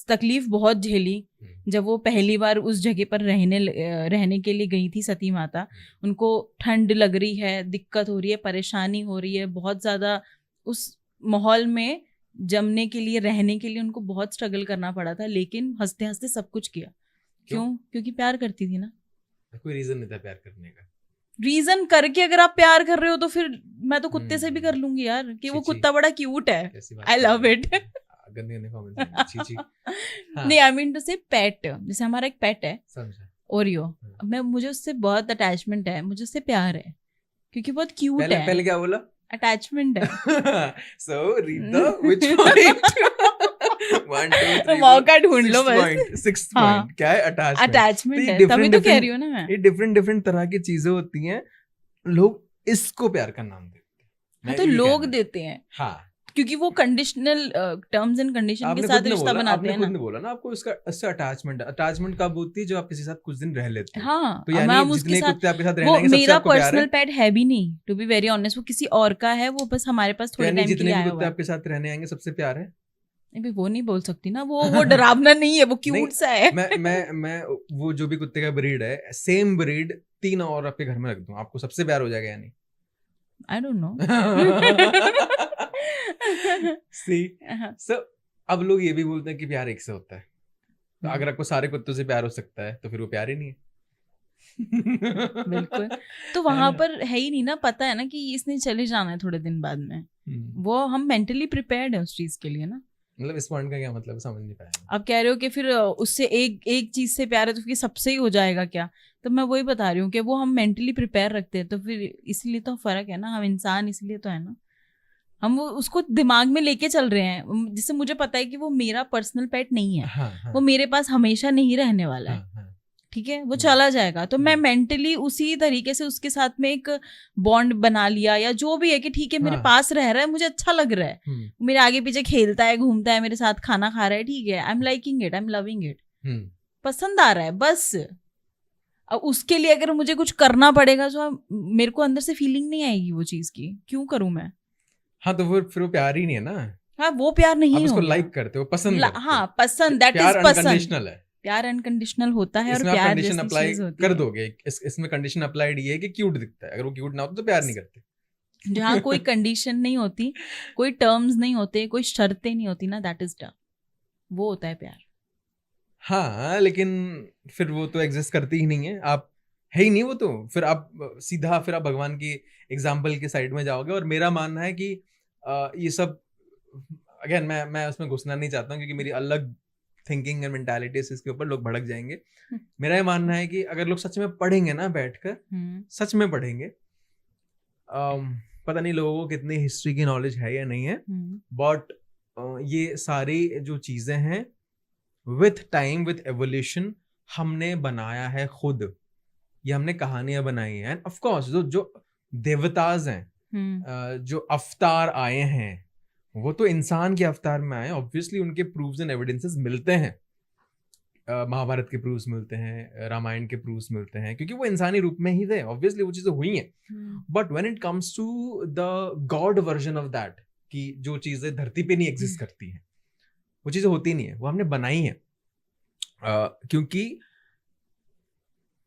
तकलीफ बहुत झेली जब वो पहली बार उस जगह पर रहने के लिए गई थी सती माता। उनको ठंड लग रही है, दिक्कत हो रही है, परेशानी हो रही है बहुत ज़्यादा, उस माहौल में जमने के लिए, रहने के लिए उनको बहुत स्ट्रगल करना पड़ा था, लेकिन हंसते हंसते सब कुछ किया। क्यों? क्योंकि प्यार करती थी ना। कोई रीजन नहीं था प्यार करने का। रीजन करके अगर आप प्यार कर रहे हो तो फिर मैं तो कुत्ते से भी कर लूंगी यार, कि वो कुत्ता बड़ा क्यूट है, आई लव इट। नहीं, आई मीन टू से पेट, जैसे हमारा एक पेट है ओरियो, मुझे उससे बहुत अटैचमेंट है, मुझे उससे प्यार है क्योंकि बहुत क्यूट है। पहले क्या बोला? अटैचमेंट है। So read the which point? 1 2 3 मौका ढूंढ लो बस। 6th point क्या है? अटैचमेंट है, तभी तो कह रही हूँ ना मैं। ये डिफरेंट तरह की चीजें होती हैं, लोग इसको प्यार का नाम देते हैं। तो लोग देते हैं, हाँ, क्योंकि वो कंडीशनल टर्म्स एंड कंडीशन के साथ रिश्ता बनाते हैं ना। आपने बोला ना आपको इससे अटैचमेंट कब होती है? जब आप किसी के साथ कुछ दिन रह लेते हैं। हाँ, तो यानी जितने कुत्ते आपके साथ रहेंगे, सबसे मेरा आपको प्यार है। पर्सनल पेट है भी नहीं, टू बी वेरी ऑनेस्ट, वो किसी और का है, वो बस हमारे पास थोड़े टाइम के लिए आया हुआ है। जितने कुत्ते आपके साथ रहने आएंगे सबसे प्यार है। नहीं, वो नहीं बोल सकती ना, वो डरावना नहीं है, वो क्यूट सा है। मैं वो जो भी कुत्ते का ब्रीड है, सेम ब्रीड 3 और आपके घर में रख दूं, आपको सबसे प्यार हो जाएगा या नहीं? I don't know. See, so, अब लोग ये भी बोलते हैं कि प्यार एक से होता है। तो अगर आपको सारे कुत्तों से प्यार हो सकता है तो फिर वो प्यार ही नहीं है। बिल्कुल। तो वहां पर है ही नहीं ना, पता है ना कि इसने चले जाना है थोड़े दिन बाद में, वो हम मेंटली प्रिपेयर्ड है उस चीज के लिए ना। मतलब इस पॉइंट का क्या मतलब समझ नहीं पाया। आप कह रहे हो कि फिर उससे एक चीज से प्यार है तो फिर सबसे ही हो जाएगा क्या? तो मैं वही बता रही हूँ कि वो हम मेंटली प्रिपेयर रखते हैं, तो फिर इसलिए तो फर्क है ना, हम इंसान इसलिए तो है ना, हम वो उसको दिमाग में लेके चल रहे हैं, जिससे मुझे पता है कि वो मेरा पर्सनल पेट नहीं है। हाँ। वो मेरे पास हमेशा नहीं रहने वाला है। हाँ। ठीक है, वो चला जाएगा, तो मैं मेंटली उसी तरीके से उसके साथ में एक बॉन्ड बना लिया, या जो भी है कि ठीक है मेरे पास रह रहा है, मुझे अच्छा लग रहा है, मेरे आगे पीछे खेलता है, घूमता है, मेरे साथ खाना खा रहा है, ठीक है, I am liking it, I am loving it, पसंद आ रहा है बस। अब उसके लिए अगर मुझे कुछ करना पड़ेगा तो मेरे को अंदर से फीलिंग नहीं आएगी वो चीज की, क्यों करूं मैं? हाँ, तो फिर वो प्यार ही नहीं है ना। हाँ, वो प्यार नहीं है। आप उसको लाइक करते हो, पसंद करते हो। हाँ, पसंद, दैट इज पसंद। प्यार अनकंडीशनल है। प्यार अनकंडीशनल होता है, और प्यार कंडीशन अप्लाई कर दोगे। इसमें कंडीशन अप्लाइड ये है कि क्यूट दिखता है, अगर वो क्यूट ना हो तो प्यार नहीं करते। जहाँ कोई कंडीशन नहीं होती, कोई टर्म्स नहीं होते, कोई शर्तें नहीं होती ना, दैट इज लव, वो होता है प्यार। हाँ, लेकिन फिर वो तो एग्जिस्ट करती ही नहीं है, आप है ही नहीं वो, तो फिर आप सीधा फिर आप भगवान की एग्जाम्पल के साइड में जाओगे। और मेरा मानना है कि ये सब, अगेन मैं उसमें घुसना नहीं चाहता हूँ, क्योंकि मेरी अलग थिंकिंग एंड मेंटालिटी से इसके ऊपर लोग भड़क जाएंगे। मेरा ये मानना है कि अगर लोग सच में पढ़ेंगे ना, बैठकर सच में पढ़ेंगे, पता नहीं लोगों को कितनी हिस्ट्री की नॉलेज है या नहीं है, बट ये सारी जो चीजें हैं विथ टाइम, विथ एवोल्यूशन हमने बनाया है खुद, ये हमने कहानियां बनाई हैं। एंड ऑफ कोर्स जो देवताज हैं, जो अवतार आए हैं, वो तो इंसान के अवतार में आए, ऑब्वियसली उनके प्रूफ्स एंड एविडेंसेस मिलते हैं, महाभारत के प्रूफ्स मिलते हैं, रामायण के प्रूफ्स मिलते हैं, क्योंकि वो इंसानी रूप में ही थे, ऑब्वियसली वो चीजें हुई हैं। But when it comes to the god version of that, कि जो चीजें धरती पे नहीं एग्जिस्ट करती हैं, वो चीजें होती नहीं है, वो हमने बनाई हैं। क्योंकि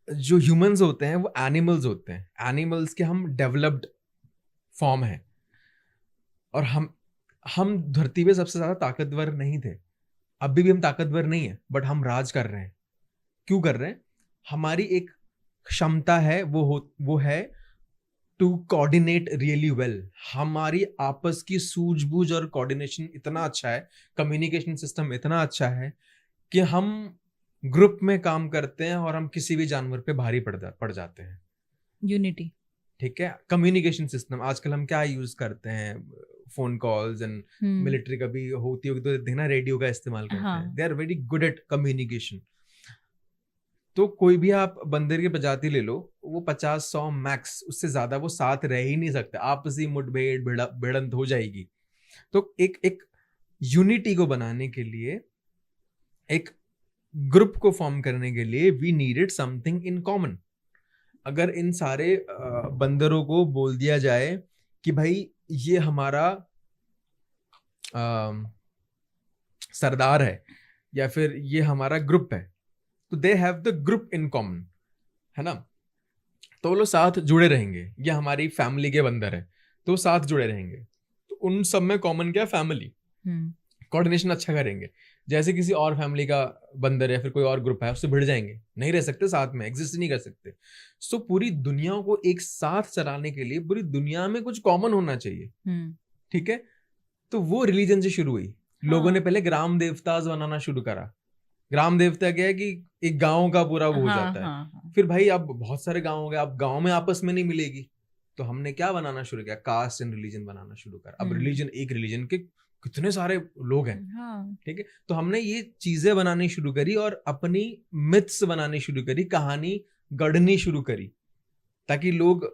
जो ह्यूमंस होते हैं वो एनिमल्स होते हैं, एनिमल्स के हम डेवलप्ड फॉर्म है, और हम धरती पे सबसे ज्यादा ताकतवर नहीं थे, अभी भी हम ताकतवर नहीं है, बट हम राज कर रहे हैं। क्यों कर रहे हैं? हमारी एक क्षमता है, वो है टू कोऑर्डिनेट रियली वेल। हमारी आपस की सूझबूझ और कोऑर्डिनेशन इतना अच्छा है, कम्युनिकेशन सिस्टम इतना अच्छा है कि हम ग्रुप में काम करते हैं और हम किसी भी जानवर पे भारी पड़ जाते हैं। यूनिटी। ठीक है, कम्युनिकेशन सिस्टम आजकल हम क्या यूज करते हैं, फोन कॉल्स एंड मिलिट्री कभी होती होगी तो देखना रेडियो का इस्तेमाल करते हैं। They are very good at communication. तो कोई भी आप बंदर की प्रजाति ले लो, वो 50-100 मैक्स, उससे ज्यादा वो साथ रह ही नहीं सकते, आपसी मुठभेड़ भिड़ंत हो जाएगी। तो एक यूनिटी को बनाने के लिए, एक ग्रुप को फॉर्म करने के लिए we needed something in common. अगर इन सारे बंदरों को बोल दिया जाए कि भाई ये हमारा सरदार है या फिर ये हमारा ग्रुप है, तो they have the group in common, है ना, तो वो लोग साथ जुड़े रहेंगे। ये हमारी फैमिली के बंदर है तो साथ जुड़े रहेंगे। तो उन सब में कॉमन क्या, फैमिली, कोऑर्डिनेशन अच्छा करेंगे। जैसे किसी और फैमिली का बंदर या फिर कोई और ग्रुप है, उससे भिड़ जाएंगे, नहीं रह सकते साथ में, एग्जिस्ट नहीं कर सकते। सो पूरी दुनिया को एक साथ चलाने के लिए पूरी दुनिया में कुछ कॉमन होना चाहिए। ठीक है, तो वो रिलीजन से शुरू हुई। लोगों ने पहले ग्राम देवताज बनाना शुरू करा। ग्राम देवता क्या है कि एक गांव का पूरा वो हो जाता है। फिर भाई अब बहुत सारे गांव हो गए, अब गांव में आपस में नहीं मिलेगी, तो हमने क्या बनाना शुरू किया, कास्ट एंड रिलीजन बनाना शुरू करा। अब रिलीजन, एक रिलीजन के कितने सारे लोग हैं। ठीक है, तो हमने ये चीजें बनानी शुरू करी और अपनी मिथ्स बनानी शुरू करी, कहानी गढ़नी शुरू करी, ताकि लोग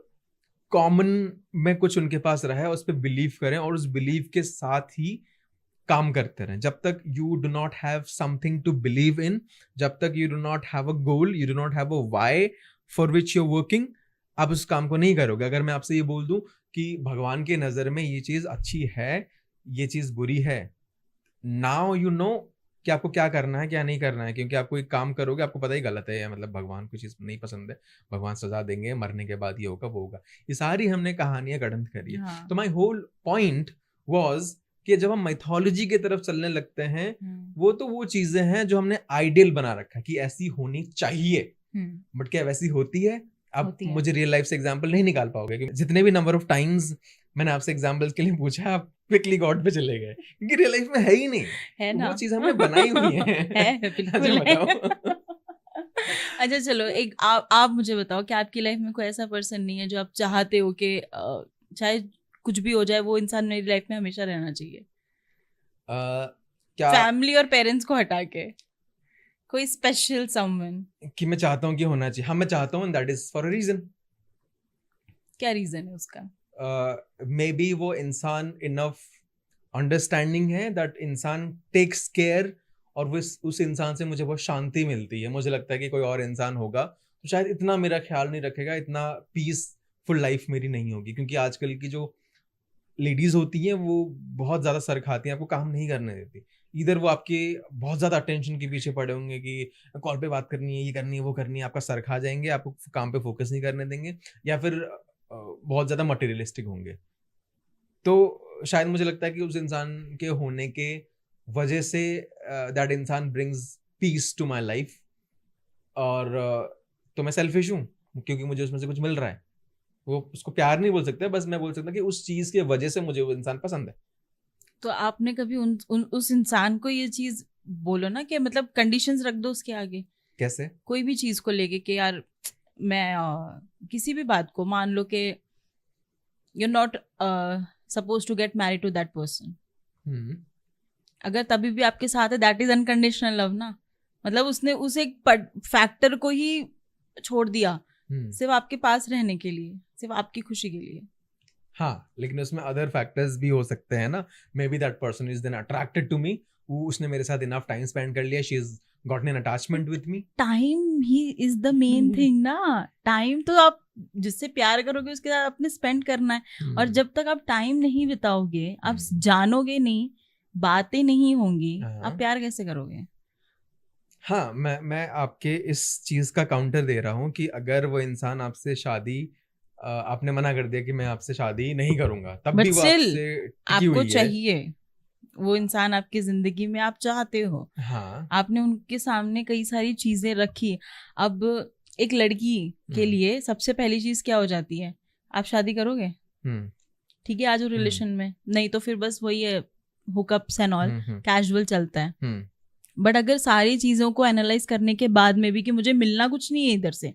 कॉमन में कुछ उनके पास रहे, उस पर बिलीव करें और उस बिलीव के साथ ही काम करते रहें। जब तक you do not have something to believe in, जब तक you do not have a goal, you do not have a why for which you are working, आप उस काम को नहीं करोगे। अगर मैं आपसे ये बोल दूं कि भगवान की नजर में ये चीज अच्छी है, ये चीज बुरी है, नाउ यू नो कि आपको क्या करना है क्या नहीं करना है, क्योंकि आप कोई काम करोगे आपको पता ही गलत है, या मतलब भगवान को चीज नहीं पसंद है, भगवान सजा देंगे, मरने के बाद ये होगा वो होगा। ये सारी हमने कहानियां गढ़ करी है। तो माई होल पॉइंट वॉज कि जब हम माइथोलॉजी की तरफ चलने लगते हैं, वो तो वो चीजें हैं जो हमने आइडियल बना रखा कि ऐसी होनी चाहिए, बट क्या वैसी होती है? अब मुझे रियल लाइफ से एग्जांपल नहीं निकाल पाओगे, क्योंकि जितने भी नंबर ऑफ टाइम्स मैंने आपसे एग्जांपल्स के लिए पूछा, आप क्विकली गॉड पे चले गए, क्योंकि रियल लाइफ में है ही नहीं, है ना? वो चीज हमने बनाई हुई है बिल्कुल है। अच्छा चलो, एक आप मुझे बताओ कि आपकी लाइफ में कोई ऐसा पर्सन नहीं है जो आप चाहते हो कि चाहे कुछ भी हो जाए वो इंसान मेरी लाइफ में हमेशा रहना चाहिए? क्या फैमिली और पेरेंट्स को हटा के कोई स्पेशल समवन कि मैं चाहता हूँ कि होना चाहिए? हाँ, मैं चाहता हूँ, that is for a reason. क्या रीजन है उसका? मे बी वो इंसान इनफ अंडरस्टैंडिंग है, दैट इंसान टेक्स केयर, और वो उस इंसान से मुझे बहुत शांति मिलती है। मुझे लगता है कि कोई और इंसान होगा तो शायद इतना मेरा ख्याल नहीं रखेगा, इतना पीसफुल लाइफ मेरी नहीं होगी। क्योंकि आजकल की जो लेडीज होती हैं वो बहुत ज्यादा सर खाती हैं, आपको काम नहीं करने देती। इधर वो आपके बहुत ज्यादा अटेंशन के पीछे पड़े होंगे कि कॉल पे बात करनी है, ये करनी है, वो करनी है, आपका सर खा जाएंगे, आपको काम पे फोकस नहीं करने देंगे, या फिर बहुत ज्यादा मटेरियलिस्टिक होंगे। तो शायद मुझे लगता है कि उस इंसान के होने के वजह से दैट इंसान brings peace to my life. और तो मैं सेल्फिश हूँ क्योंकि मुझे उसमें से कुछ मिल रहा है। वो उसको प्यार नहीं बोल सकते, बस मैं बोल सकता कि उस चीज के वजह से मुझे वो इंसान पसंद है। तो आपने कभी उस इंसान को ये चीज बोलो ना कि मतलब कंडीशंस रख दो उसके आगे? कैसे? कोई भी चीज को लेके कि यार मैं किसी भी बात को, मान लो कि you not suppose to get married to that person, अगर तभी भी आपके साथ है, दैट इज अनकंडीशनल लव ना। मतलब उसने उस एक फैक्टर को ही छोड़ दिया सिर्फ आपके पास रहने के लिए, सिर्फ आपकी खुशी के लिए। हाँ, लेकिन उसमें अदर फैक्टर्स भी हो सकते हैं ना। Maybe that person is then attracted to me, उसने मेरे साथ इनफ टाइम स्पेंड कर लिया, she is gotten an attachment with me. Time ही इज द मेन थिंग ना। टाइम तो आप जिससे प्यार करोगे उसके साथ अपने स्पेंड करना है, और जब तक आप टाइम नहीं बिताओगे, आप जानोगे नहीं, बातें नहीं होंगी, आप प्यार कैसे करोगे? हाँ, मैं आपके इस चीज का काउंटर दे रहा हूँ कि अगर वो इंसान आपसे शादी, आपने मना कर दिया कि मैं आपसे शादी नहीं करूंगा, तब भी वो आपसे टिकी हुई है, चाहिए वो इंसान आपकी जिंदगी में, आप चाहते हो। हाँ, आपने उनके सामने कई सारी चीजें रखी। अब एक लड़की के लिए सबसे पहली चीज क्या हो जाती है? आप शादी करोगे, ठीक है, आज हो रिलेशन में, नहीं तो फिर बस वही है, हुकअप्स एंड ऑल कैजुअल चलता है। बट अगर सारी चीजों को एनालाइज करने के बाद में भी कि मुझे मिलना कुछ नहीं है इधर से,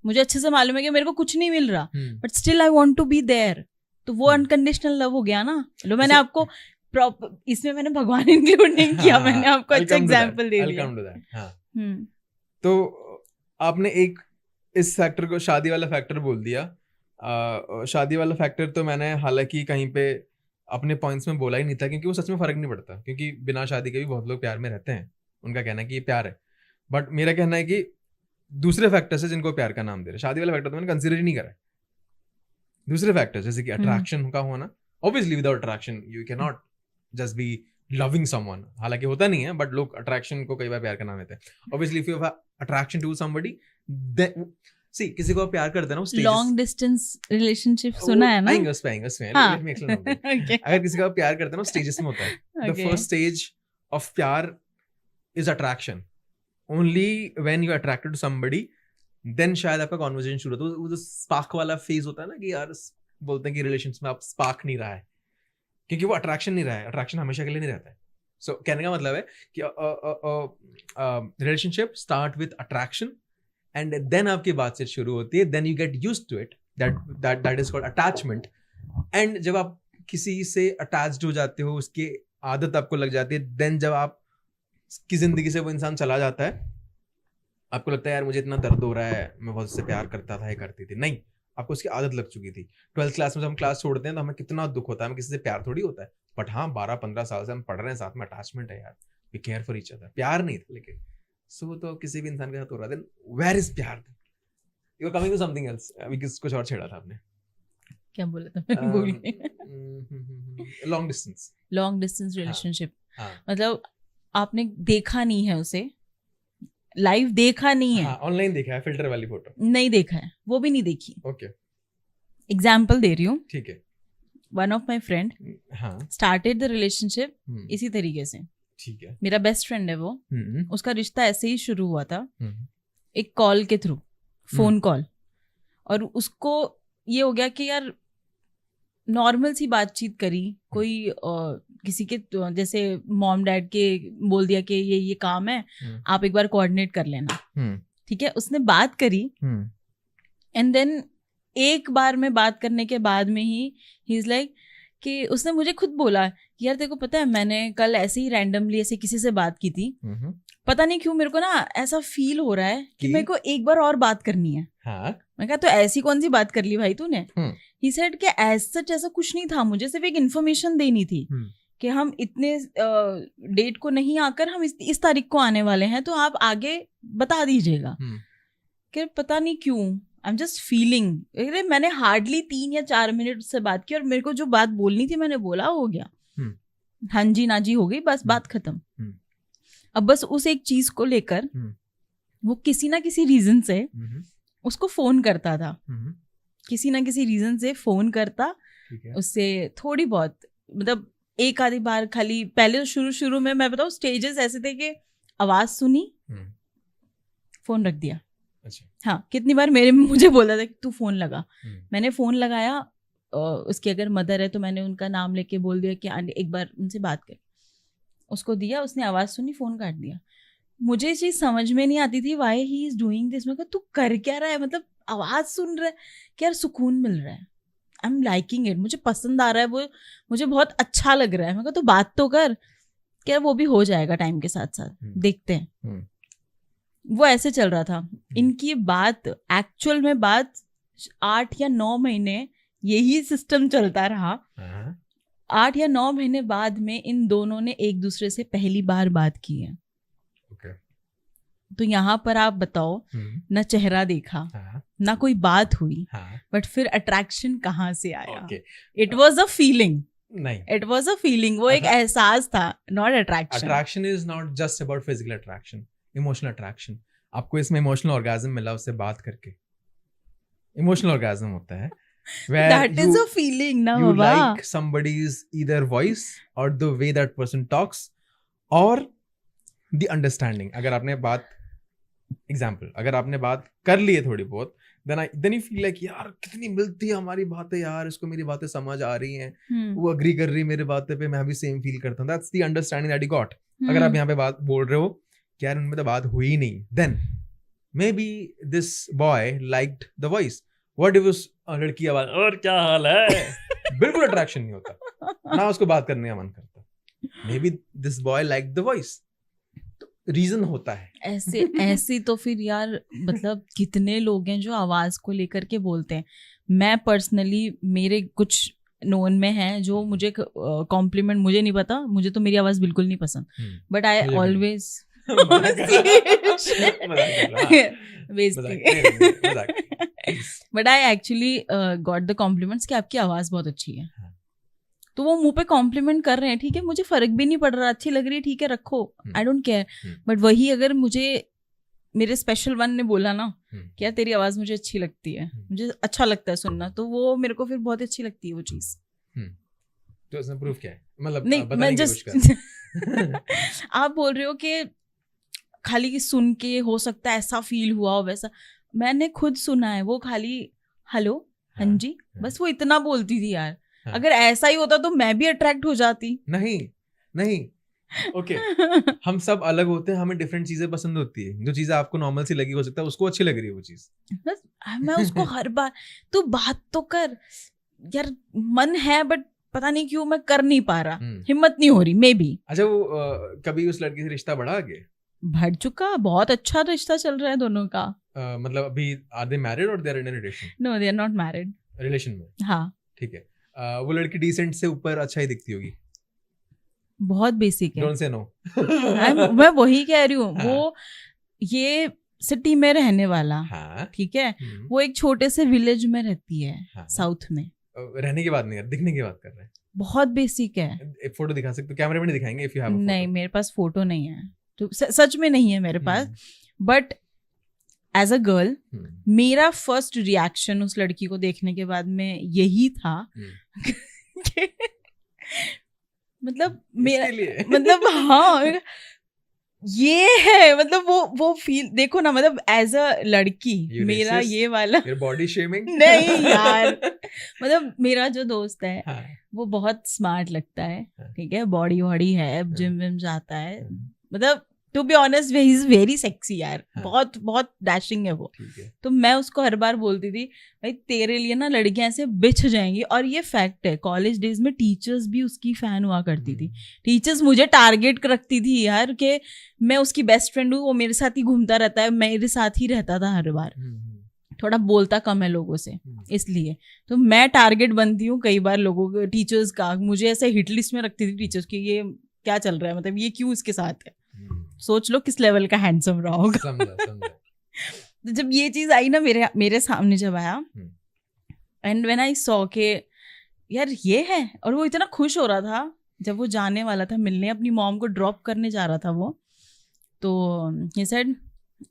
मुझे अच्छे से मालूम है कि मेरे को कुछ नहीं मिल रहा, but still I want to be there, तो वो अनकंडीशनल लव हो गया ना। लो, मैंने आपको इसमें मैंने भगवान इंक्लूड नहीं किया, मैंने आपको अच्छा एग्जांपल दे दिया। तो आपने एक इस फैक्टर को शादी वाला फैक्टर बोल दिया। शादी वाला फैक्टर तो मैंने हालांकि कहीं पे अपने पॉइंट्स में बोला ही नहीं था, क्योंकि वो सच में फर्क नहीं पड़ता, क्योंकि बिना शादी के भी बहुत लोग प्यार में रहते हैं, उनका कहना है कि ये प्यार है। बट मेरा कहना है कि दूसरे फैक्टर्स है जिनको प्यार का नाम दे रहे, शादी वाला फैक्टर तो मैंने कंसिडर ही नहीं करा। दूसरे फैक्टर्स जैसे कि अट्रैक्शन का होना, obviously without attraction you can not just be loving someone, हालांकि होता नहीं है, बट लोग अट्रैक्शन को कई बार प्यार का नाम देते हैं। Obviously if you have attraction to somebody, see किसी को आप प्यार करते हैं ना, वो स्टेजेस, लॉन्ग डिस्टेंस रिलेशनशिप सुना है ना, आएंगे उस पे लेट मी एक्सप्लेन। अगर किसी को आप प्यार करते हैं ना, स्टेजेस में होता है। द फर्स्ट स्टेज ऑफ प्यार is attraction. Only when you are attracted to somebody, then शायद आपका कन्वर्सेशन शुरू होता है। वो जो स्पार्क वाला फेज होता है ना, कि यार बोलते हैं कि रिलेशंस में आप स्पार्क नहीं रहा है, क्योंकि वो अट्रैक्शन नहीं रहा है, अट्रैक्शन हमेशा के लिए नहीं रहता है। सो कहने का मतलब है कि relationship start with attraction and then आपकी बातचीत शुरू होती है, then you get used to it, that is called attachment. And जब आप किसी से अटैच्ड हो जाते हो, उसकी आदत आपको लग जाती है, देन जब आप की जिंदगी से वो इंसान चला जाता है, आपको लगता है यार मुझे इतना दर्द हो रहा है, मैं बहुत उससे प्यार करता था, ये करती थी, नहीं, आपको उसकी आदत लग चुकी थी। 12th क्लास में जब हम क्लास छोड़ते हैं तो हमें कितना दुख होता है, हमें किसी से प्यार थोड़ी होता है, बट हाँ 12-15 साल से हम पढ़ रहे हैं, साथ में अटैचमेंट है यार, we care for each other, प्यार नहीं था लेकिन। सो तो किसी भी इंसान के साथ हो रहा है, देन वेयर इज प्यार? You are coming to something else, अभी कुछ और छेड़ा था आपने, क्या बोला था मैं भूल गई। लॉन्ग डिस्टेंस रिलेशनशिप, मतलब आपने देखा नहीं है उसे, लाइव देखा नहीं है, ऑनलाइन देखा है, फिल्टर वाली फोटो नहीं देखा है, वो भी नहीं देखी। ओके, एग्जाम्पल दे रही हूँ, ठीक है। One of my friend started the relationship इसी तरीके से, ठीक है, मेरा बेस्ट फ्रेंड है वो, उसका रिश्ता ऐसे ही शुरू हुआ था, एक कॉल के थ्रू, फोन कॉल, और उसको ये हो गया कि यार नॉर्मल सी बातचीत करी, कोई किसी के जैसे मॉम डैड के बोल दिया कि ये काम है, आप एक बार कोऑर्डिनेट कर लेना, ठीक है, उसने बात करी, एंड देन एक बार में बात करने के बाद में ही ही इज लाइक कि उसने मुझे खुद बोला कि यार तेरे को पता है मैंने कल ऐसे ही रैंडमली ऐसे किसी से बात की थी, पता नहीं क्यों मेरे को ना ऐसा फील हो रहा है कि मेरे को एक बार और बात करनी है। मैं कहा तो ऐसी कौन सी बात कर ली भाई तूने? ही सेड कि ऐसा कुछ नहीं था, मुझे सिर्फ एक इन्फॉर्मेशन देनी थी कि हम इतने डेट को नहीं आकर हम इस तारीख को आने वाले हैं, तो आप आगे बता दीजिएगा। कि पता नहीं क्यों आई एम जस्ट फीलिंग, मैंने हार्डली 3 या 4 मिनट उससे बात की और मेरे को जो बात बोलनी थी मैंने बोला, हो गया, हाँ जी ना जी हो गई, बस बात खत्म। अब बस उस एक चीज को लेकर वो किसी ना किसी रीजन से उसको फोन करता था, किसी ना किसी रीजन से फोन करता, उससे थोड़ी बहुत मतलब एक आधी बार खाली, पहले शुरू में मैं बताऊँ स्टेजेस ऐसे थे कि आवाज सुनी, फोन रख दिया। अच्छा। हाँ, कितनी बार मुझे बोला था कि तू फोन लगा, मैंने फोन लगाया, उसकी अगर मदर है तो मैंने उनका नाम लेके बोल दिया कि एक बार उनसे बात कर, उसको दिया, उसने आवाज सुनी, फोन काट दिया। मुझे ये चीज समझ में नहीं आती थी, why he is doing this. मैं कहा तू कर क्या रहा है, मतलब आवाज सुन रहा है कि यार सुकून मिल रहा है, आई एम लाइकिंग इट, मुझे पसंद आ रहा है, वो मुझे बहुत अच्छा लग रहा है। मैं कहा तो बात तो कर, क्या वो भी हो जाएगा टाइम के साथ साथ, देखते हैं। वो ऐसे चल रहा था। इनकी बात एक्चुअल में बात 8 या 9 महीने यही सिस्टम चलता रहा। 8 या 9 महीने बाद में इन दोनों ने एक दूसरे से पहली बार बात की है। तो यहाँ पर आप बताओ, ना चेहरा देखा, ना कोई बात हुई, बट फिर अट्रैक्शन कहाँ से आया? इट वॉज अ फीलिंग, नहीं, इट वॉज अ फीलिंग, वो एक एहसास था, not attraction. Attraction is not just about physical attraction, emotional attraction. आपको इसमें इमोशनल ऑर्गेज़म मिला उससे बात करके, इमोशनल ऑर्गेज़म होता है that is a feeling ना you Baba. like somebody's either voice or the way that person talks or the understanding। अगर आपने बात कर ली है थोड़ी बहुत, then you feel like यार कितनी मिलती है हमारी बातें यार, इसको मेरी बातें समझ आ रही हैं, वो अग्री कर रही है मेरे बातें पे, मैं भी सेम फील करता हूँ. That's the understanding that you got. अगर आप यहाँ पे बात बोल रहे हो कि यार उनमें तो बात हुई ही नहीं, then maybe this boy liked the voice. What if उस लड़की आवाज और क्या हाल है बिल्कुल अट्रैक्शन नहीं होता ना, उसको बात करने का मन करता. Maybe this boy liked the voice. Reason होता है ऐसे तो फिर यार मतलब कितने लोग हैं जो आवाज को लेकर के बोलते हैं. मैं पर्सनली मेरे कुछ नोन में हैं जो मुझे कॉम्प्लीमेंट, मुझे नहीं पता, मुझे तो मेरी आवाज बिल्कुल नहीं पसंद, but I always but I actually got the compliments कि आपकी आवाज बहुत अच्छी है. तो वो मुंह पे कॉम्प्लीमेंट कर रहे हैं, ठीक है, मुझे फर्क भी नहीं पड़ रहा, अच्छी लग रही है, ठीक है, रखो, आई डोंट केयर. बट वही अगर मुझे मेरे स्पेशल वन ने बोला ना कि यार तेरी आवाज मुझे अच्छी लगती है, मुझे अच्छा लगता है सुनना, तो वो मेरे को फिर बहुत अच्छी लगती है वो चीज. तो इसमें प्रूफ क्या है? मतलब नहीं, मैं जस्ट आप बोल रहे हो कि खाली सुन के हो सकता है ऐसा फील हुआ हो वैसा. मैंने खुद सुना है, वो खाली हेलो हाँ जी बस वो इतना बोलती थी यार. अगर ऐसा ही होता तो मैं भी अट्रैक्ट हो जाती. नहीं ओके हम सब अलग होते हैं, हमें डिफरेंट चीजें पसंद होती है. जो चीजें आपको नॉर्मल सी लगी हो सकता है उसको अच्छी लग रही है वो चीज. बस मैं उसको हर बार तू बात तो कर यार, मन है बट पता नहीं क्यों मैं कर नहीं पा रहा, हिम्मत नहीं हो रही मे बी. अच्छा वो कभी उस लड़की से रिश्ता बढ़ा आगे? बढ़ चुका, बहुत अच्छा रिश्ता चल रहा है दोनों का. मतलब अभी आर दे मैरिड और they are in a relation? No they are not married. Relation में? हाँ ठीक है. वो लड़की डिसेंट से ऊपर अच्छा ही दिखती होगी. बहुत बेसिक है. Don't say no. मैं वही कह रही हूँ. वो ये सिटी में रहने वाला, ठीक है, वो एक छोटे से विलेज में रहती है साउथ में. रहने की बात नहीं है, दिखने की बात कर रहे हैं. बहुत बेसिक है. एक फोटो दिखा सकते हो? कैमरे में नहीं दिखाएंगे इफ यू हैव. नहीं मेरे पास फोटो नहीं है, तो सच में नहीं है मेरे पास. बट एज अ गर्ल मेरा फर्स्ट रिएक्शन उस लड़की को देखने के बाद में यही था मतलब मेरा मतलब हाँ ये है, मतलब वो फील देखो ना, मतलब एज अ लड़की मेरा ये वाला बॉडी शेमिंग नहीं यार. मतलब मेरा जो दोस्त है वो बहुत स्मार्ट लगता है, ठीक है, बॉडी वॉडी है, जिम विम जाता है, मतलब to be honest he is very sexy यार. बहुत बहुत डैशिंग है वो. तो मैं उसको हर बार बोलती थी भाई तेरे लिए ना लड़कियां ऐसे बिछ जाएंगी. और ये फैक्ट है, कॉलेज डेज में टीचर्स भी उसकी फैन हुआ करती थी. टीचर्स मुझे टारगेट रखती थी यार कि मैं उसकी बेस्ट फ्रेंड हूँ, वो मेरे साथ ही घूमता रहता है, मेरे साथ ही रहता था हर बार. थोड़ा बोलता कम है लोगों से इसलिए, तो मैं टारगेट बनती हूँ कई बार लोगों के, टीचर्स का. मुझे ऐसे हिट लिस्ट में रखती थी टीचर्स की, ये क्या चल रहा है, मतलब ये क्यों इसके साथ है. सोच लो किस लेवल का हैंडसम रहा होगा. समझा. तो जब ये चीज आई ना मेरे सामने जब आया, एंड व्हेन आई सॉ के यार ये है, और वो इतना खुश हो रहा था जब वो जाने वाला था मिलने, अपनी मॉम को ड्रॉप करने जा रहा था वो. तो ये सेड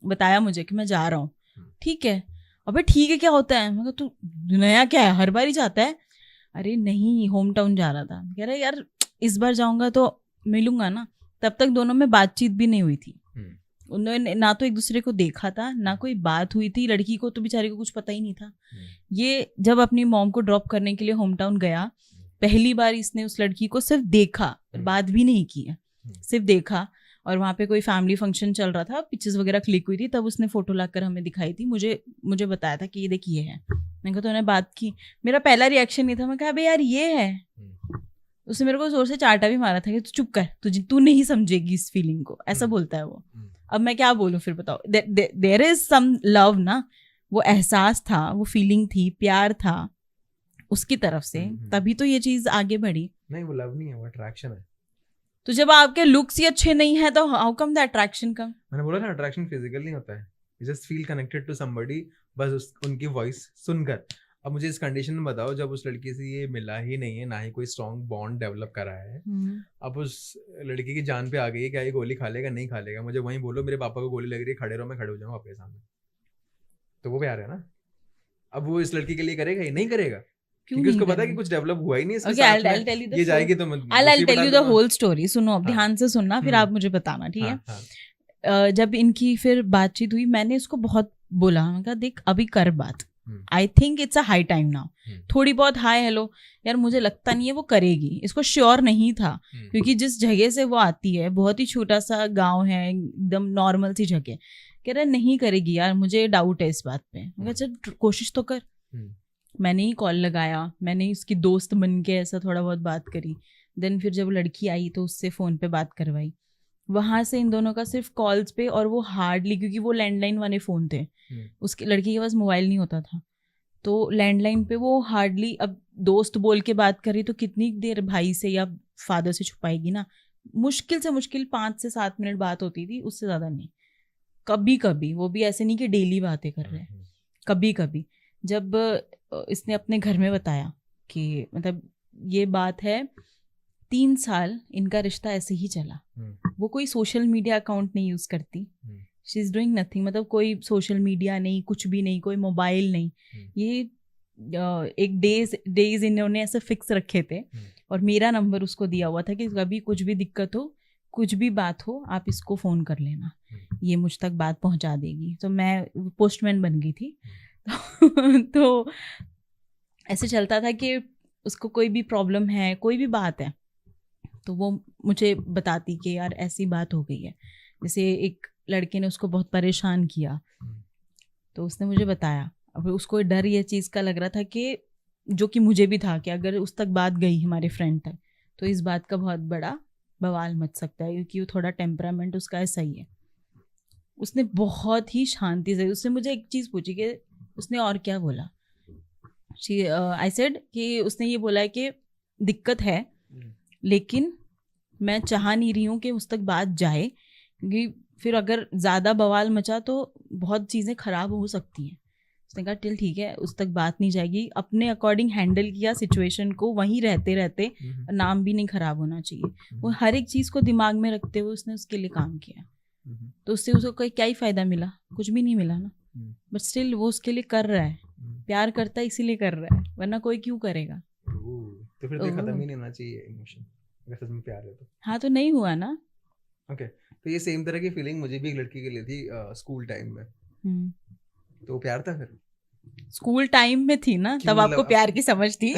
बताया मुझे कि मैं जा रहा हूँ. ठीक है, अबे ठीक है क्या होता है, मैं तू नया क्या है, हर बार ही जाता है. अरे नहीं होम टाउन जा रहा था. कह रहा यार इस बार जाऊंगा तो मिलूंगा ना. तब तक दोनों में बातचीत भी नहीं हुई थी. उन्होंने ना तो एक दूसरे को देखा था, ना कोई बात हुई थी. लड़की को तो बेचारी को कुछ पता ही नहीं था. ये जब अपनी मॉम को ड्रॉप करने के लिए होम टाउन गया, पहली बार इसने उस लड़की को सिर्फ देखा, बात भी नहीं की है, सिर्फ देखा. और वहाँ पे कोई फैमिली फंक्शन चल रहा था, पिक्चर्स वगैरह क्लिक हुई थी, तब उसने फोटो लाकर हमें दिखाई थी. मुझे बताया था कि ये देख ये है. मैंने कहा तो उन्हें बात की. मेरा पहला रिएक्शन नहीं था, मैं कहा अबे यार ये है. उसने मेरे को जोर से चाटा भी मारा था कि तू चुप कर, तू नहीं समझेगी इस फीलिंग को, ऐसा बोलता है वो. अब मैं क्या बोलूं फिर, बताओ. देयर इज सम लव ना, वो एहसास था, वो फीलिंग थी, प्यार था उसकी तरफ से, तभी तो ये चीज आगे बढ़ी. नहीं वो लव नहीं है, वो अट्रैक्शन है. तो जब आपके लुक्स ही अच्छे नहीं है तो how come the attraction come. मैंने बोला ना अट्रैक्शन फिजिकल नहीं होता है, you just feel connected to somebody बस उनकी वॉइस सुनकर. अब मुझे इस कंडीशन में बताओ, जब उस लड़की से ये मिला ही नहीं है, ना ही कोई स्ट्रॉन्ग बॉन्ड डेवलप करा है, अब उस लड़की की जान पे आ गई है, क्या ये गोली खा लेगा नहीं खा लेगा, मुझे वहीं बोलो मेरे पापा को गोली लग रही है, खड़े रहो, मैं खड़े हो जाऊंगा आपके सामने, तो वो प्यार है ना. अब वो इस लड़की के लिए करेगा, ये नहीं करेगा, क्योंकि उसको पता है कि कुछ डेवलप हुआ ही नहीं इसके साथ में. ये जाएगी तो I'll tell you the whole story. सुनो अब ध्यान से सुनना, फिर आप मुझे बताना, ठीक है. जब इनकी फिर बातचीत हुई, मैंने इसको बहुत बोला, मैंने कहा देख अभी कर बात, I think it's a high time now, थोड़ी बहुत हाय हेलो यार मुझे लगता नहीं है वो करेगी, इसको श्योर नहीं था क्योंकि जिस जगह से वो आती है बहुत ही छोटा सा गांव है, एकदम नॉर्मल सी जगह, कह रहा नहीं करेगी यार मुझे डाउट है इस बात पे। मैं कहा चल कोशिश तो कर। मैंने ही कॉल लगाया, मैंने उसकी दोस्त बन के ऐसा थोड़ा बहुत बात करी, देन फिर जब लड़की आई तो उससे फ़ोन पे बात करवाई, वहाँ से इन दोनों का सिर्फ कॉल्स पे, और वो हार्डली क्योंकि वो लैंडलाइन वाले फ़ोन थे, उसकी लड़की के पास मोबाइल नहीं होता था, तो लैंडलाइन पे वो हार्डली, अब दोस्त बोल के बात करी तो कितनी देर भाई से या फादर से छुपाएगी ना, मुश्किल से मुश्किल 5 से 7 मिनट बात होती थी, उससे ज़्यादा नहीं। कभी कभी, वो भी ऐसे नहीं कि डेली बातें कर रहे हैं, कभी कभी जब इसने अपने घर में बताया कि मतलब ये बात है 3 साल इनका रिश्ता ऐसे ही चला, वो कोई सोशल मीडिया अकाउंट नहीं यूज़ करती, शी इज़ डूइंग नथिंग, मतलब कोई सोशल मीडिया नहीं, कुछ भी नहीं, कोई मोबाइल नहीं, ये एक डेज इन्होंने ऐसे फिक्स रखे थे और मेरा नंबर उसको दिया हुआ था कि कभी कुछ भी दिक्कत हो, कुछ भी बात हो, आप इसको फ़ोन कर लेना, ये मुझ तक बात पहुंचा देगी। तो मैं पोस्टमैन बन गई थी तो ऐसे चलता था कि उसको कोई भी प्रॉब्लम है, कोई भी बात है, तो वो मुझे बताती कि यार ऐसी बात हो गई है, जैसे एक लड़के ने उसको बहुत परेशान किया, तो उसने मुझे बताया। अब उसको डर ये चीज़ का लग रहा था कि जो कि मुझे भी था कि अगर उस तक बात गई हमारे फ्रेंड तक तो इस बात का बहुत बड़ा बवाल मच सकता है, क्योंकि वो थोड़ा टेम्परामेंट उसका ऐसा ही है। उसने बहुत ही शांति से, उसने मुझे एक चीज़ पूछी कि उसने और क्या बोला, आई सेड कि उसने ये बोला है कि दिक्कत है लेकिन मैं चाह नहीं रही हूँ कि उस तक बात जाए, क्योंकि फिर अगर ज़्यादा बवाल मचा तो बहुत चीज़ें ख़राब हो सकती हैं। उसने कहा टिल ठीक है, उस तक बात नहीं जाएगी, अपने अकॉर्डिंग हैंडल किया सिचुएशन को, वहीं रहते रहते नाम भी नहीं ख़राब होना चाहिए, वो हर एक चीज़ को दिमाग में रखते हुए उसने उसके लिए काम किया। तो उससे उसको कोई क्या ही फ़ायदा मिला, कुछ भी नहीं मिला ना, बट स्टिल वो उसके लिए कर रहा है, प्यार करता है इसीलिए कर रहा है, वरना कोई क्यों करेगा। तो फिर तो खत्म ही नहीं होना चाहिए इमोशन, अगर सच में प्यार है तो। हाँ तो नहीं हुआ ना। ओके, तो ये सेम तरह की फीलिंग मुझे भी एक लड़की के लिए थी स्कूल टाइम में। तो प्यार था फिर स्कूल टाइम में थी ना, तब आपको प्यार की समझ थी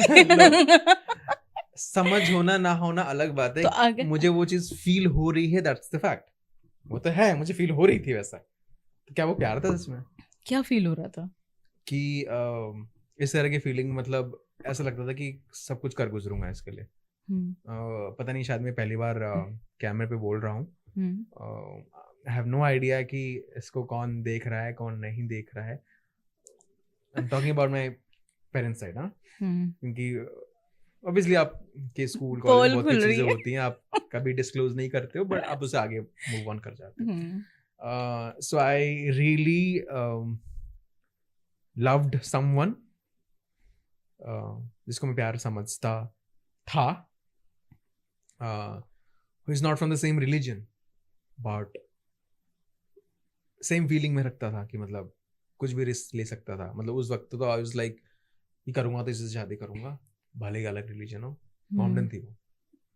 समझ होना ना होना अलग बात है, तो मुझे वो चीज फील हो रही है, दैट्स द फैक्ट, वो तो है, मुझे फील हो रही थी वैसा। तो क्या वो प्यार था इसमें? क्या फील हो रहा था कि इस तरह की फीलिंग, मतलब ऐसा लगता था कि सब कुछ कर गुजरूंगा इसके लिए। पता नहीं, शायद मैं पहली बार कैमरे पे बोल रहा हूँ, आई हैव नो आइडिया कि इसको कौन देख रहा है कौन नहीं देख रहा है। I am talking about my parents side, हाँ, क्योंकि ऑब्वियसली आप के स्कूल कॉलेज में बहुत सी चीजें होती हैं, आप कभी डिस्क्लोज नहीं करते हो, बट आप उससे आगे मूव ऑन कर जाते हो। सो आई रियली लव्ड समवन जिसको मैं प्यार समझता था, who is not from the same religion, but same feeling में रखता था कि मतलब कुछ भी रिस्क ले सकता था। मतलब उस वक्त तो आई वाज लाइक ये करूँगा तो इससे शादी करूँगा, भले ही अलग रिलीजन हो, कॉमन थी वो,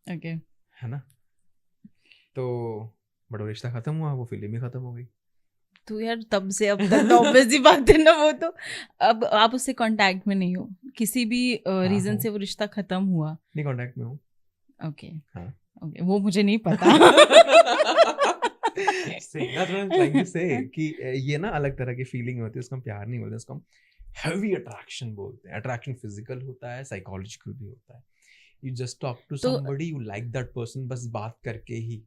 ओके है ना। तो बड़ा रिश्ता खत्म हुआ, वो फीलिंग भी खत्म हो गई। तो यार तब से अब तक तो ऑब्वियसली बात है ना, वो तो अब आप उससे कांटेक्ट में नहीं हो, किसी भी रीजन से वो रिश्ता खत्म हुआ नहीं, कांटेक्ट में हूँ। ओके हाँ ओके, वो मुझे नहीं पता कि ये ना अलग तरह की फीलिंग होती है, उसको हम प्यार नहीं बोलते, उसको हम हैवी अट्रैक्शन बोलते हैं। अट्रैक्शन फिजिकल होता है, साइकोलॉजिकल भी होता है। You just talk to somebody, you like that person, बस बात करके ही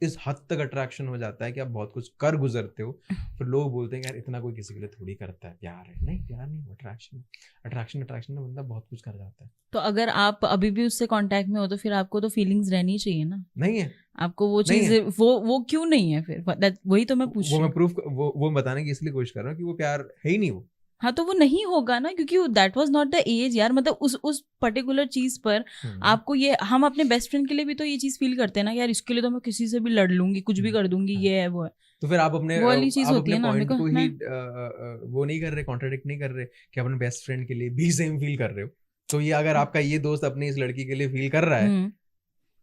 इस हद तक अट्रैक्शन हो जाता है कि आप बहुत कुछ कर गुजरते हो, फिर लोग बोलते हैं यार इतना कोई किसी के लिए थोड़ी करता है, प्यार है। नहीं, प्यार नहीं, अट्रैक्शन में बंदा बहुत कुछ कर जाता है। तो अगर आप अभी भी उससे कांटेक्ट में हो तो फिर आपको तो फीलिंग्स रहनी चाहिए ना। नहीं है आपको वो चीज, वो क्यों नहीं है फिर? वही तो मैं पूछ रही हूँ। वो मैं प्रूफ वो बताने की इसलिए कोशिश कर रहा हूँ कि वो प्यार है ही नहीं वो। हाँ तो वो नहीं होगा ना, क्योंकि that was not the age यार। मतलब उस पर्टिकुलर चीज पर आपको ये, हम अपने बेस्ट फ्रेंड के लिए भी तो ये चीज फील करते हैं ना यार, इसके लिए तो मैं किसी से भी लड़ लूंगी, कुछ भी कर दूंगी, ये है वो है। तो फिर आप अपने वाली चीज होती है ना, पॉइंट को ही वो नहीं कर रहे, कॉन्ट्राडिक्ट नहीं कर रहे कि अपने बेस्ट फ्रेंड के लिए भी सेम फील कर रहे हो। तो ये अगर आपका ये दोस्त अपनी इस लड़की के लिए फील कर रहा है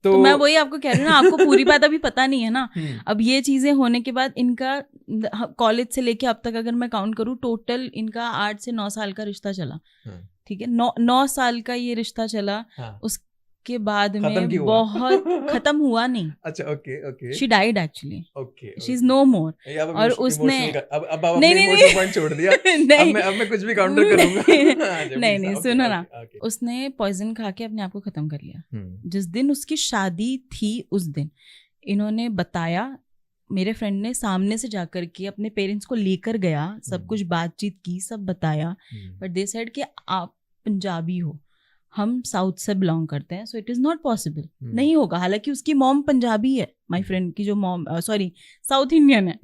तो मैं वही आपको कह रही हूँ ना, आपको पूरी बात अभी पता नहीं है ना। अब ये चीजें होने के बाद इनका कॉलेज से लेके अब तक अगर मैं काउंट करूँ, टोटल इनका 8 से 9 साल का रिश्ता चला। ठीक है, 9 साल का ये रिश्ता चला। उसके बाद में बहुत खत्म हुआ नहीं। अच्छा, okay. She died actually, she is no more. और उसने अब आपने इमोशनल पॉइंट छोड़ दिया। अब मैं कुछ भी काउंटर करूंगा। नहीं, सुनो ना। उसने पॉइजन खा के अपने आप को खत्म कर लिया। जिस दिन उसकी शादी थी उस दिन इन्होंने बताया, मेरे फ्रेंड ने सामने से जाकर के अपने पेरेंट्स को लेकर गया, सब कुछ बातचीत की, सब बताया। बट दे सेड कि आप पंजाबी हो, हम साउथ से बिलोंग करते हैं, so it is not possible, नहीं होगा। हालांकि उसकी मॉम पंजाबी है, माय फ्रेंड की जो मॉम साउथ इंडियन है,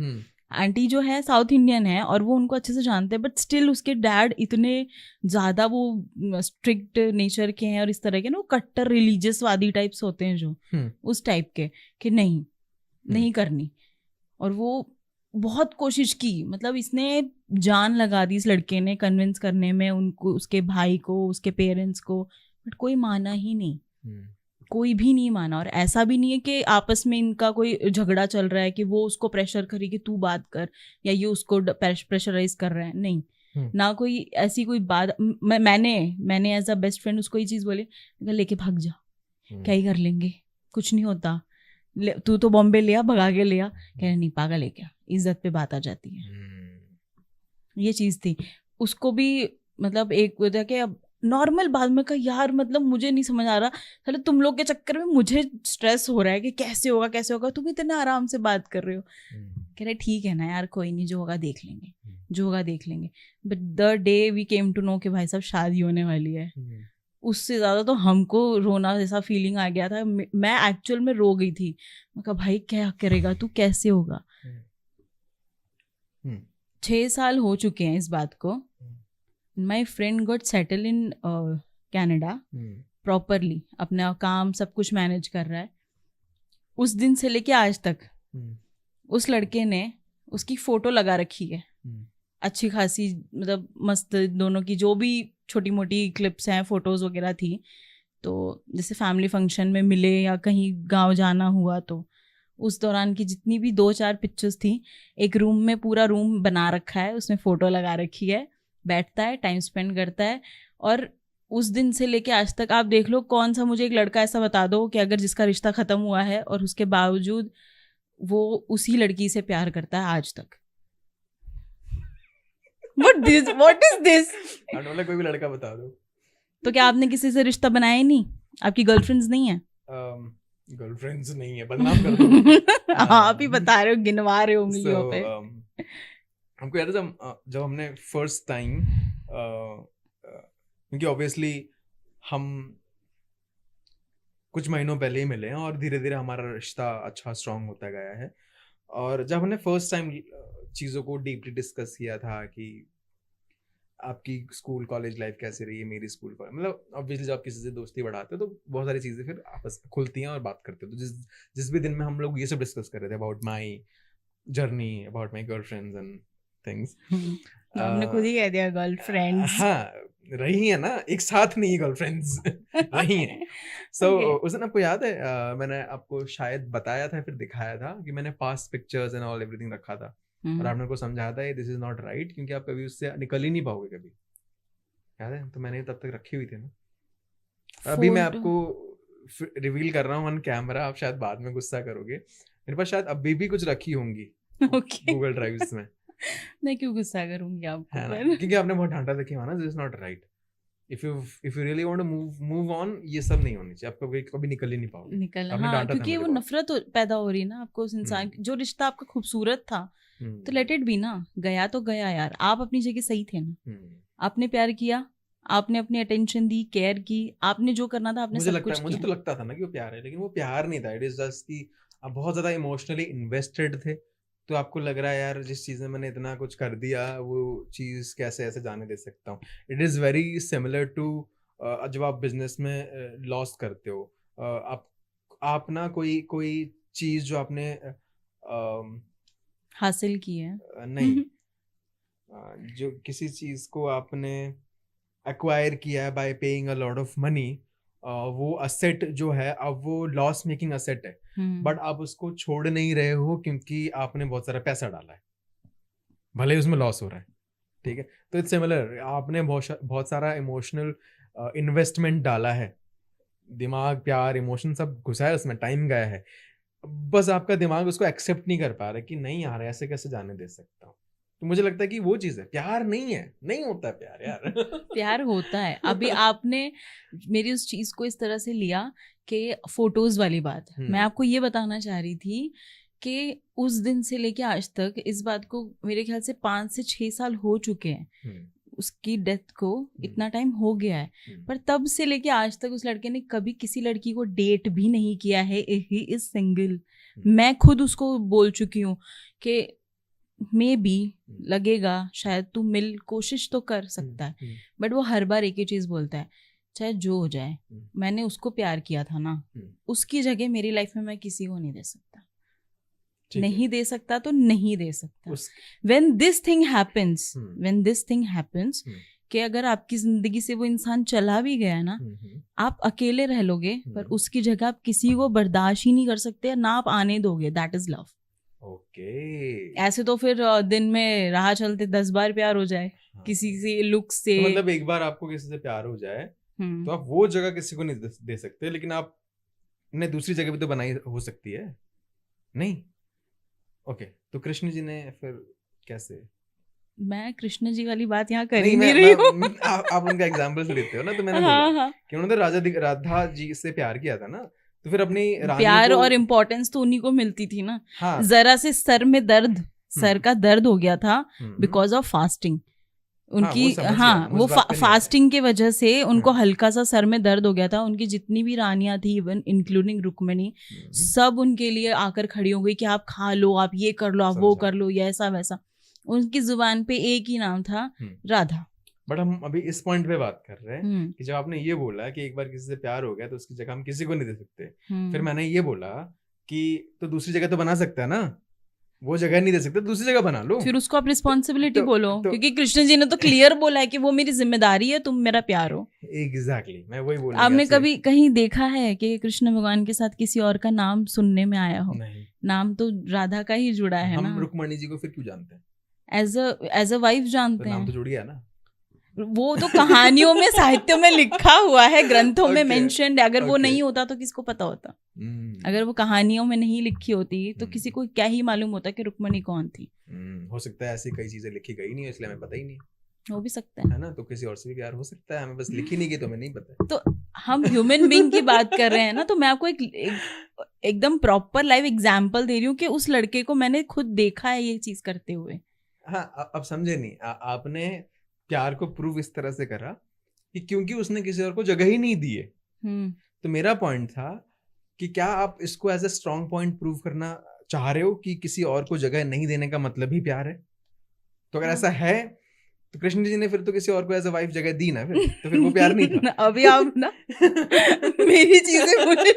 आंटी जो है साउथ इंडियन है, और वो उनको अच्छे से जानते हैं। बट स्टिल उसके डैड इतने ज़्यादा वो स्ट्रिक्ट नेचर के हैं और इस तरह के ना, वो कट्टर रिलीजियस वादी टाइप्स होते हैं जो उस टाइप के, कि नहीं करनी। और वो बहुत कोशिश की, मतलब इसने जान लगा दी इस लड़के ने कन्विंस करने में उनको, उसके भाई को, उसके पेरेंट्स को, बट कोई माना ही नहीं। कोई भी नहीं माना। और ऐसा भी नहीं है कि आपस में इनका कोई झगड़ा चल रहा है कि वो उसको प्रेशर करी कि तू बात कर, या ये उसको प्रेशराइज कर रहा है, नहीं। ना कोई ऐसी कोई बात। मैंने एज अ बेस्ट फ्रेंड उसको ये चीज़ बोली, लेके भाग जा, क्या ही कर लेंगे, कुछ नहीं होता, तू तो बॉम्बे लिया, भगा के लिया। कह रहे नहीं, पागल है क्या, इज्जत पे बात आ जाती है। ये चीज़ थी। उसको भी मतलब एक वजह के अब नॉर्मल बात में कहा, यार मतलब मुझे नहीं समझ आ रहा, चलो तुम लोग के चक्कर में मुझे स्ट्रेस हो रहा है कि कैसे होगा, तुम इतने आराम से बात कर रहे हो। कह रहे ठीक है ना यार, कोई नहीं, जो होगा देख लेंगे। But the day we came to know कि भाई साहब शादी होने वाली है, उससे ज़्यादा तो हमको रोना जैसा फीलिंग आ गया था। मैं एक्चुअल में रो गई थी। मैं कहा भाई क्या करेगा तू, कैसे होगा। 6 साल हो चुके हैं इस बात को। My friend got settle in Canada properly, अपना काम सब कुछ मैनेज कर रहा है। उस दिन से लेके आज तक उस लड़के ने उसकी फ़ोटो लगा रखी है, अच्छी खासी, मतलब मस्त, दोनों की जो भी छोटी मोटी क्लिप्स हैं, फोटोज़ वगैरह थी। तो जैसे फैमिली फंक्शन में मिले या कहीं गांव जाना हुआ, तो उस दौरान की जितनी भी 2-4 पिक्चर्स थी, एक रूम में पूरा रूम बना रखा है, उसमें फ़ोटो लगा रखी है, बैठता है, टाइम स्पेंड करता है। और उस दिन से लेके आज तक आप देख लो, कौन सा मुझे एक लड़का ऐसा बता दो कि अगर जिसका रिश्ता ख़त्म हुआ है और उसके बावजूद वो उसी लड़की से प्यार करता है आज तक। What is this? कोई भी लड़का बता दो। तो क्या आपने किसी से रिश्ता बनाया ही नहीं? आपकी गर्लफ्रेंड्स नहीं है? गर्लफ्रेंड्स नहीं है, बदनाम कर दो। आप ही बता रहे हो, गिनवा रहे हो उंगलियों पे। हमको याद है जब हमने फर्स्ट टाइम, क्योंकि ऑब्वियसली हम कुछ महीनों पहले ही मिले हैं और धीरे धीरे हमारा रिश्ता अच्छा स्ट्रांग होता गया है। और जब हमने फर्स्ट टाइम चीज़ों को डीपली डिस्कस किया था कि आपकी स्कूल कॉलेज लाइफ कैसी रही है, मेरी स्कूल कॉलेज, मतलब ऑब्वियसली जब आप किसी से दोस्ती बढ़ाते हो तो बहुत सारी चीज़ें फिर आपस खुलती हैं और बात करते हो। तो जिस भी दिन में हम लोग ये सब डिस्कस कर रहे थे about my journey, about my girlfriends and things. आपने खुद ही कह दिया गर्लफ्रेंड्स। हाँ, रही है ना, एक साथ नहीं गर्लफ्रेंड्स रही हैं। सो उस दिन आपको याद है मैंने आपको शायद बताया था फिर दिखाया था कि मैंने past pictures and all everything रखा था और आपने को समझाया था दिस इज नॉट राइट, क्योंकि आप कभी उससे निकल ही नहीं पाओगे कभी। याद है? तो मैंने तब तक रखी हुई थी ना। अभी मैं आपको रिवील कर रहा हूँ ऑन कैमरा, आप शायद बाद में गुस्सा करोगे। मेरे पास शायद अभी भी कुछ रखी होंगी गूगल ड्राइव्स में। मैं क्यों गुस्सा करूंगी आपको? क्योंकि आपने बहुत डांटा देखी हुआ ना, this is not right. If you really want to move on, ये सब नहीं होनी चाहिए। आप कभी निकल ही नहीं पाओगे। हाँ, क्योंकि वो नफरत पैदा हो रही है ना आपको उस इंसान, जो रिश्ता आपका खूबसूरत था, तो लेट इट बी ना। गया तो गया यार, आप अपनी जगह सही थे ना। आपने प्यार किया, आपने अपनी अटेंशन दी, केयर की, आपने जो करना था आपने सब कुछ किया। मुझे तो लगता था ना कि वो प्यार है, लेकिन वो प्यार नहीं था। इट इज जस्ट कि आप बहुत ज्यादा इमोशनली इन्वेस्टेड थे, तो आपको लग रहा है यार जिस चीज़ में मैंने इतना कुछ कर दिया वो चीज़ कैसे ऐसे जाने दे सकता हूँ। It is very similar to जब आप बिजनेस में लॉस करते हो, आप ना कोई चीज़ जो आपने हासिल की है नहीं जो किसी चीज़ को आपने एक्वायर किया है bye paying a lot of money, वो असेट जो है अब वो लॉस मेकिंग असेट है, बट आप उसको छोड़ नहीं रहे हो क्योंकि आपने बहुत सारा पैसा डाला है, भले ही उसमें लॉस हो रहा है, ठीक है। तो इट्स सिमिलर, आपने बहुत सारा इमोशनल इन्वेस्टमेंट डाला है, दिमाग, प्यार, इमोशन सब घुसा है उसमें, टाइम गया है, बस आपका दिमाग उसको एक्सेप्ट नहीं कर पा रहा कि नहीं यार ऐसे कैसे जाने दे सकता हूँ। तो मुझे लगता है कि वो चीज़ है, प्यार नहीं है, नहीं होता प्यार यार। प्यार होता है। अभी आपने मेरी उस चीज को इस तरह से लिया कि फोटोज वाली बात, मैं आपको ये बताना चाह रही थी कि उस दिन से लेके आज तक इस बात को मेरे ख्याल से 5 से 6 साल हो चुके हैं, उसकी डेथ को इतना टाइम हो गया है, पर तब से लेके आज तक उस लड़के ने कभी किसी लड़की को डेट भी नहीं किया है, ही इज सिंगल। मैं खुद उसको बोल चुकी हूँ कि मे बी लगेगा शायद तू मिल, कोशिश तो कर सकता है, बट वो हर बार एक ही चीज बोलता है, चाहे जो हो जाए मैंने उसको प्यार किया था ना, उसकी जगह मेरी लाइफ में मैं किसी को नहीं दे सकता, नहीं दे सकता तो नहीं दे सकता। when this thing happens कि अगर आपकी जिंदगी से वो इंसान चला भी गया ना, आप अकेले रह लोगे, पर उसकी जगह आप किसी को बर्दाश्त ही नहीं कर सकते, ना आप आने दोगे, दैट इज लव। ऐसे तो फिर दिन में राह चलते 10 बार प्यार हो जाए किसी से, लुक से, तो मतलब एक बार आपको किसी से प्यार हो जाए तो आप वो जगह किसी को नहीं दे सकते, लेकिन आप ने दूसरी जगह भी तो बनाई हो सकती है, नहीं? ओके, तो कृष्ण जी ने फिर कैसे? मैं कृष्ण जी वाली बात यहाँ कर ही नहीं रही हूँ। आप उनका एग्जाम्पल लेते हो ना, तो मैंने बोला कि उन्होंने राधा जी से प्यार किया था ना, तो फिर अपनी प्यार और इम्पोर्टेंस तो उन्हीं को मिलती थी ना। जरा से सर में दर्द, सर का दर्द हो गया था बिकॉज ऑफ फास्टिंग उनकी। वो फास्टिंग के वजह से उनको हल्का सा सर में दर्द हो गया था। उनकी जितनी भी रानियां थी, इवन इंक्लूडिंग रुक्मिणी, सब उनके लिए आकर खड़ी हो गई कि आप खा लो, आप ये कर लो, आप वो कर लो, ये ऐसा वैसा। उनकी जुबान पे एक ही नाम था, राधा। बट हम अभी इस पॉइंट पे बात कर रहे हैं कि जब आपने ये बोला कि एक बार किसी से प्यार हो गया तो उसकी जगह हम किसी को नहीं दे सकते, फिर मैंने ये बोला कि तो दूसरी जगह तो बना सकता है ना, वो जगह नहीं दे सकते, दूसरी जगह बना लो, फिर उसको आप रिस्पॉन्सिबिलिटी बोलो, क्योंकि कृष्ण जी ने तो क्लियर बोला है कि वो मेरी जिम्मेदारी है, तुम मेरा प्यार हो। एग्जैक्टली, मैं वही बोल रहा हूं। आपने कभी कहीं देखा है कि कृष्ण भगवान के साथ किसी और का नाम सुनने में आया हो? नहीं। नाम तो राधा का ही जुड़ा है ना। हम रुक्मिणी जी को फिर क्यों जानते हैं? एज अ वाइफ जानते हैं। नाम तो जुड़ गया ना। वो तो कहानियों में, साहित्य में लिखा हुआ है, ग्रंथों में मेंशन्ड है। अगर वो नहीं होता तो किसको पता होता? अगर वो कहानियों में नहीं लिखी होती तो किसी को क्या ही मालूम होता कि रुक्मिणी कौन थी। हो सकता है ऐसी कई चीजें लिखी गई नहीं है, इसलिए हमें पता ही नहीं। हो भी सकता है ना, तो किसी और से भी प्यार हो सकता है, हमें बस लिखी नहीं गई तो हमें नहीं पता। तो हम ह्यूमन बीइंग की बात कर रहे हैं ना, तो मैं आपको एकदम प्रॉपर लाइव एग्जाम्पल दे रही हूँ कि उस लड़के को मैंने खुद देखा है ये चीज करते हुए। हाँ, अब समझे नहीं, आपने प्यार को प्रूव इस तरह से करा कि क्योंकि उसने किसी और को जगह ही नहीं दी है। तो मेरा पॉइंट था कि क्या आप इसको as a strong point prove करना चाह रहे हो कि किसी और को जगह नहीं देने का मतलब ही प्यार है? तो अगर ऐसा है तो कृष्ण जी ने फिर तो किसी और को एज अ वाइफ जगह दी ना, फिर तो फिर वो प्यार नहीं था। अभी आप ना मेरी चीजें मुझे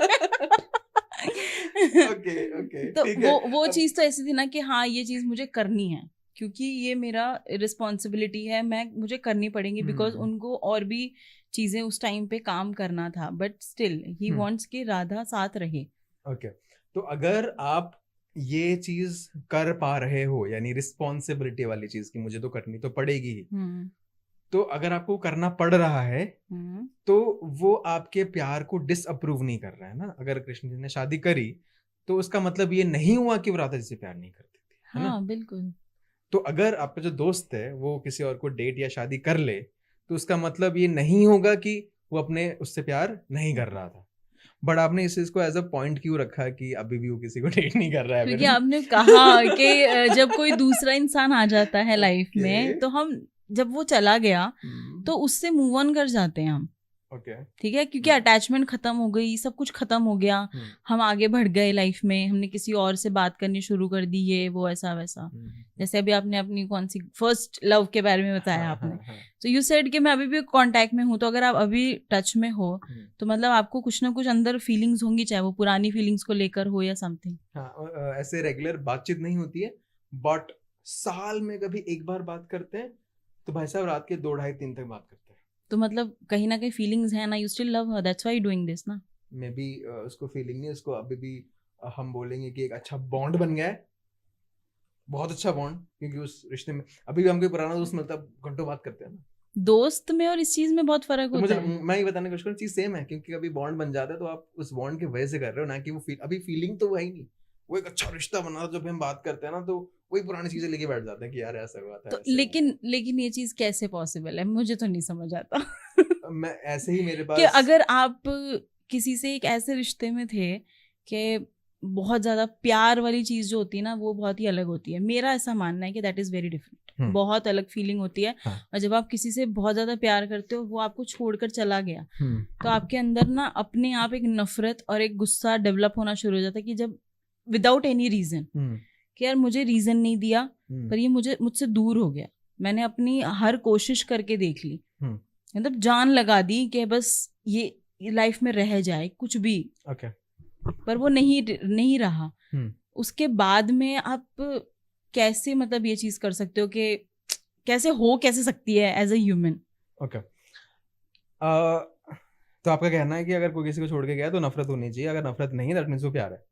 ओके, तो वो चीज तो ऐसी थी ना कि हाँ ये चीज मुझे करनी है, क्योंकि ये मेरा रिस्पॉन्सिबिलिटी है, मुझे करनी पड़ेगी, बिकॉज उनको और भी चीजें उस टाइम पे काम करना था, बट स्टिल ही वांट्स कि राधा साथ रहे। ओके, तो अगर आप ये चीज कर पा रहे हो, यानी रिस्पॉन्सिबिलिटी वाली चीज की मुझे तो करनी तो पड़ेगी ही, तो अगर आपको करना पड़ रहा है तो वो आपके प्यार को डिसअप्रूव नहीं कर रहा है ना। अगर कृष्ण जी ने शादी करी तो उसका मतलब ये नहीं हुआ कि वो राधा जी से प्यार नहीं करती थी, है ना? बिल्कुल। तो अगर आपका जो दोस्त है वो किसी और को डेट या शादी कर ले तो उसका मतलब ये नहीं होगा कि वो अपने उससे प्यार नहीं कर रहा था। बट आपने इस चीज को एज अ पॉइंट क्यों रखा कि अभी भी वो किसी को डेट नहीं कर रहा है? क्योंकि आपने कहा कि जब कोई दूसरा इंसान आ जाता है लाइफ में, तो हम जब वो चला गया तो उससे मूव ऑन कर जाते हैं हम। ठीक है, क्योंकि अटैचमेंट खत्म हो गई, सब कुछ खत्म हो गया, हम आगे बढ़ गए लाइफ में, हमने किसी और से बात करनी शुरू कर दी, ये वो ऐसा वैसा। जैसे अभी आपने अपनी कौन सी फर्स्ट लव के बारे में बताया आपने, तो यू सेड कि मैं अभी भी कांटेक्ट में हूँ। तो अगर आप अभी टच में हो तो मतलब आपको कुछ ना कुछ अंदर फीलिंग्स होंगी, चाहे वो पुरानी फीलिंग्स को लेकर हो या समथिंग। हाँ, ऐसे रेगुलर बातचीत नहीं होती है, बट साल में कभी एक बार बात करते हैं, तो भाई साहब रात के 2, 2:30, 3 तक बात करते हैं। तो मतलब कहीं ना कहीं फीलिंग्स हैं ना, you still love her, that's why you doing this ना। मे बी उसको फीलिंग नहीं, उसको अभी भी हम बोलेंगे कि एक अच्छा बॉन्ड बन गया है, बहुत अच्छा बॉन्ड, क्योंकि उस रिश्ते में अभी भी हम कोई पुराना दोस्त मिलता है, घंटों बात करते हैं ना। दोस्त में और इस चीज में बहुत फर्क तो होता मुझे है। मैं ये बताने की कोशिश कर रहा हूँ, चीज सेम है, क्योंकि अभी बॉन्ड बन जाता है तो आप उस बॉन्ड की वजह से कर रहे हो ना कि वो अभी फीलिंग तो है ही नहीं, वो एक अच्छा रिश्ता बना जब हम बात करते हैं ना तो वही पुरानी चीजें लेके बैठ जाते हैं कि यार ऐसा हुआ था, तो ऐसे लेकिन ये चीज कैसे पॉसिबल है, मुझे तो नहीं समझ आता। मैं ऐसे ही मेरे कि पास अगर आप किसी से एक ऐसे रिश्ते में थे कि बहुत ज्यादा प्यार वाली चीज जो होती है ना वो बहुत ही अलग होती है, मेरा ऐसा मानना है कि दैट इज वेरी डिफरेंट, बहुत अलग फीलिंग होती है। हाँ। और जब आप किसी से बहुत ज्यादा प्यार करते हो, वो आपको छोड़कर चला गया, तो आपके अंदर ना अपने आप एक नफरत और एक गुस्सा डेवलप होना शुरू हो जाता है कि जब विदाउट एनी रीजन, कि यार मुझे रीजन नहीं दिया पर ये मुझसे दूर हो गया, मैंने अपनी हर कोशिश करके देख ली, मतलब जान लगा दी कि बस ये लाइफ में रह जाए कुछ भी, पर वो नहीं रहा। उसके बाद में आप कैसे मतलब ये चीज कर सकते हो कि कैसे सकती है एज अ ह्यूमन। तो आपका कहना है कि अगर कोई किसी को छोड़ के गया तो नफरत होनी चाहिए, अगर नफरत नहीं है दैट मींस वो प्यार है।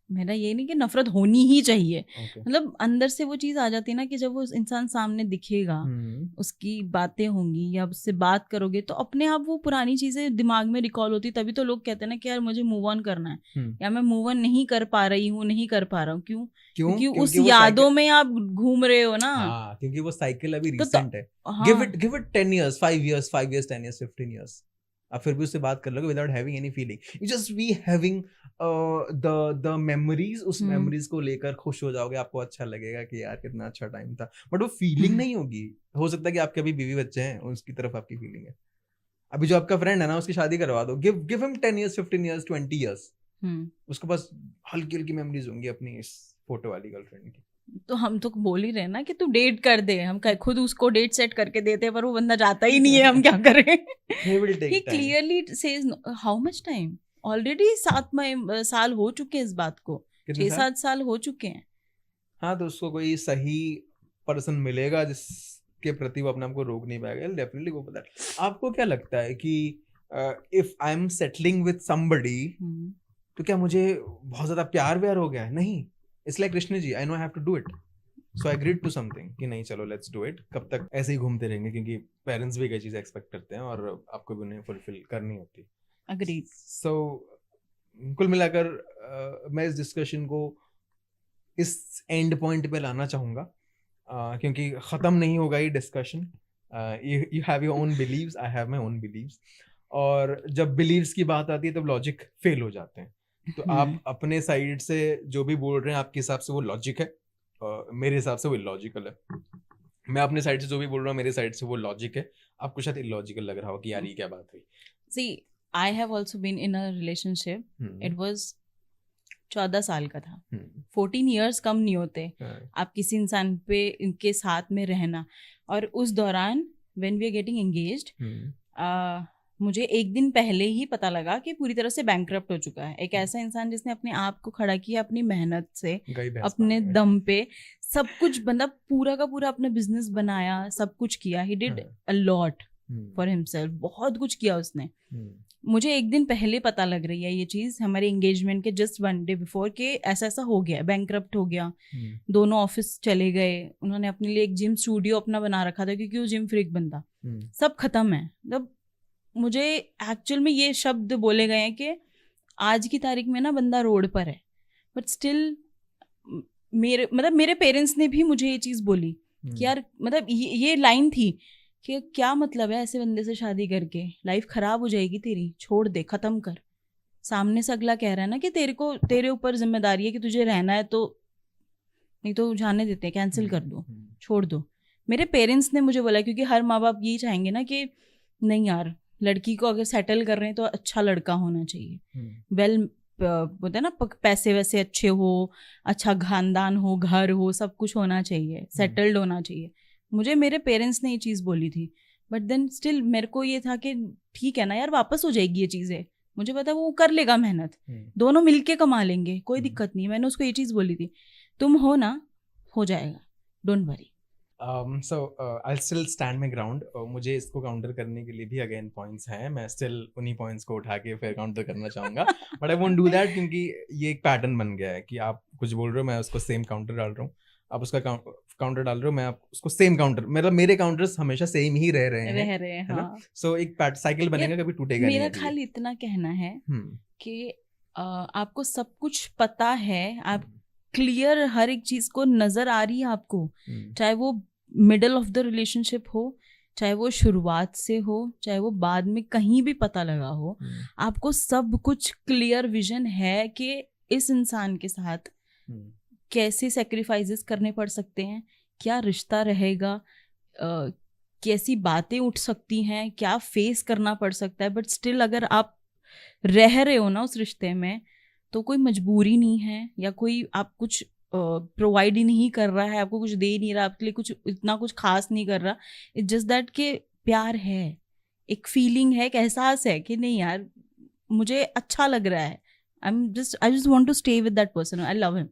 मेरा ये नहीं कि नफरत होनी ही चाहिए, मतलब अंदर से वो चीज आ जाती है ना कि जब वो इंसान सामने दिखेगा, उसकी बातें होंगी या उससे बात करोगे तो अपने आप वो पुरानी चीजें दिमाग में रिकॉल होती, तभी तो लोग कहते हैं ना कि यार मुझे मूव ऑन करना है, या मैं मूव ऑन नहीं कर पा रही हूँ, नहीं कर पा रहा हूँ। क्यों? क्योंकि उस यादों में आप घूम रहे हो ना। हाँ, क्योंकि वो साइकिल अभी रिसेंट है। Give it 10 years, 5 years, 5 years, 10 years, 15 years, आप फिर भी उससे बात कर लोगे without having any feeling, you just be having the memories, उस मेमोरीज को लेकर खुश हो जाओगे, आपको अच्छा लगेगा कि यार कितना अच्छा टाइम था, बट वो फीलिंग नहीं होगी। हो सकता है कि आपके अभी बीवी बच्चे हैं, उसकी तरफ आपकी फीलिंग है। अभी जो आपका फ्रेंड है ना, उसकी शादी करवा दो, give him 10 years, 15 years, 20 years, उसके पास हल्की हल्की मेमोरीज होंगी अपनी इस फोटो वाली गर्लफ्रेंड की। तो हम तो बोल ही रहे ना कि तू डेट कर दे, हम खुद उसको डेट सेट करके देते हैं पर वो बंदा जाता ही नहीं है, हम क्या करें। He clearly says how much time, already 7 साल हो चुके हैं इस बात को, 6-7 साल हो चुके हैं। हाँ, तो उसको कोई सही पर्सन मिलेगा जिसके प्रति वो अपने आप को रोक नहीं पाएगा, डेफिनेटली वो पता है। आपको क्या लगता है कि if I am settling with somebody तो क्या मुझे बहुत ज्यादा प्यार व्यार हो गया है? नहीं, it's like Krishna ji, I know I have to do it, so I agreed to something कि नहीं चलो लेट्स डू इट। कब तक ऐसे ही घूमते रहेंगे, क्योंकि पेरेंट्स भी कई चीजें एक्सपेक्ट करते हैं और आपको भी उन्हें फुलफिल करनी होती। अग्रीड। सो कुल मिलाकर मैं इस डिस्कशन को इस एंड पॉइंट पे लाना चाहूँगा, क्योंकि ख़त्म नहीं होगा ये discussion. You have your own beliefs, I have my own beliefs, और जब बिलीव्स की बात आती है तब लॉजिक फेल हो जाते हैं। तो आप अपने साइड से जो भी बोल रहे हैं आपके हिसाब से वो लॉजिक है, मेरे हिसाब से वो इलॉजिकल है। मैं अपने साइड से जो भी बोल रहा हूँ मेरे साइड से वो लॉजिक है, आपको शायद इलॉजिकल लग रहा हो कि यार ये क्या बात हुई। See, I have also been in a relationship. It was 14 साल का था। 14 years कम नहीं होते आप किसी इंसान पे इनके साथ में रहना। और उस दौरान when we are getting engaged, मुझे एक दिन पहले ही पता लगा कि पूरी तरह से बैंकरप्ट हो चुका है। एक ऐसा इंसान जिसने अपने आप को खड़ा किया अपनी मेहनत से, अपने दम पे, सब कुछ, बंदा पूरा का पूरा अपना बिजनेस बनाया, सब कुछ किया। He did a lot for himself, बहुत कुछ किया उसने। मुझे एक दिन पहले पता लग रही है ये चीज, हमारे एंगेजमेंट के जस्ट 1 day बिफोर, के ऐसा ऐसा हो गया, बैंकरप्ट हो गया। दोनों ऑफिस चले गए, उन्होंने अपने लिए एक जिम स्टूडियो अपना बना रखा था क्योंकि वो जिम फ्रीक बंदा, सब खत्म है। मतलब मुझे एक्चुअल में ये शब्द बोले गए हैं कि आज की तारीख में ना बंदा रोड पर है, बट स्टिल मेरे पेरेंट्स ने भी मुझे ये चीज़ बोली कि यार, मतलब ये लाइन थी कि क्या मतलब है ऐसे बंदे से शादी करके, लाइफ खराब हो जाएगी तेरी, छोड़ दे, खत्म कर। सामने से अगला कह रहा है ना कि तेरे ऊपर जिम्मेदारी है कि तुझे रहना है, तो नहीं तो जाने देते हैं, कैंसिल कर दो, छोड़ दो। मेरे पेरेंट्स ने मुझे बोला, क्योंकि हर माँ बाप यही चाहेंगे ना कि नहीं यार, लड़की को अगर सेटल कर रहे हैं तो अच्छा लड़का होना चाहिए, वेल बोलते हैं ना, पैसे वैसे अच्छे हो, अच्छा खानदान हो, घर हो, सब कुछ होना चाहिए, सेटल्ड होना चाहिए। मुझे मेरे पेरेंट्स ने ये चीज़ बोली थी, बट देन स्टिल मेरे को ये था कि ठीक है ना यार, वापस हो जाएगी ये चीज़ें, मुझे पता है वो कर लेगा मेहनत, दोनों मिलके कमा लेंगे, कोई दिक्कत नहीं। मैंने उसको ये चीज़ बोली थी, तुम हो ना, हो जाएगा, don't worry. So I'll still stand my ground. मुझे इसको काउंटर करने के लिए भी अगेन पॉइंट्स हैं, मैं स्टिल उन्हीं पॉइंट्स को उठा के फिर काउंटर करना चाहूँगा, but I won't do that, क्योंकि ये एक पैटर्न बन गया है कि आप कुछ बोल रहे हो, मैं उसको सेम काउंटर डाल रहा हूँ, आप उसका काउंटर डाल रहे हो, मैं आप उसको सेम काउंटर, मतलब मेरे काउंटर्स हमेशा सेम ही रह रहे हैं, है ना? सो एक साइकिल बनेगा, कभी टूटेगा नहीं। मेरा खाली इतना कहना है कि आपको सब कुछ पता है, आप क्लियर हर एक चीज को नजर आ रही है आपको, चाहे वो मिडल ऑफ द रिलेशनशिप हो, चाहे वो शुरुआत से हो, चाहे वो बाद में कहीं भी पता लगा हो, आपको सब कुछ क्लियर विजन है कि इस इंसान के साथ कैसे सेक्रीफाइसेस करने पड़ सकते हैं, क्या रिश्ता रहेगा, कैसी बातें उठ सकती हैं, क्या फेस करना पड़ सकता है, बट स्टिल अगर आप रह रहे हो ना उस रिश्ते में, तो कोई मजबूरी नहीं है या कोई आप कुछ प्रोवाइड ही नहीं कर रहा है, आपको कुछ दे नहीं रहा, आपके लिए कुछ इतना कुछ खास नहीं कर रहा, इट्स जस्ट दैट कि प्यार है, एक फीलिंग है, एक एहसास है कि नहीं यार मुझे अच्छा लग रहा है, I just want to stay with that person, I love him,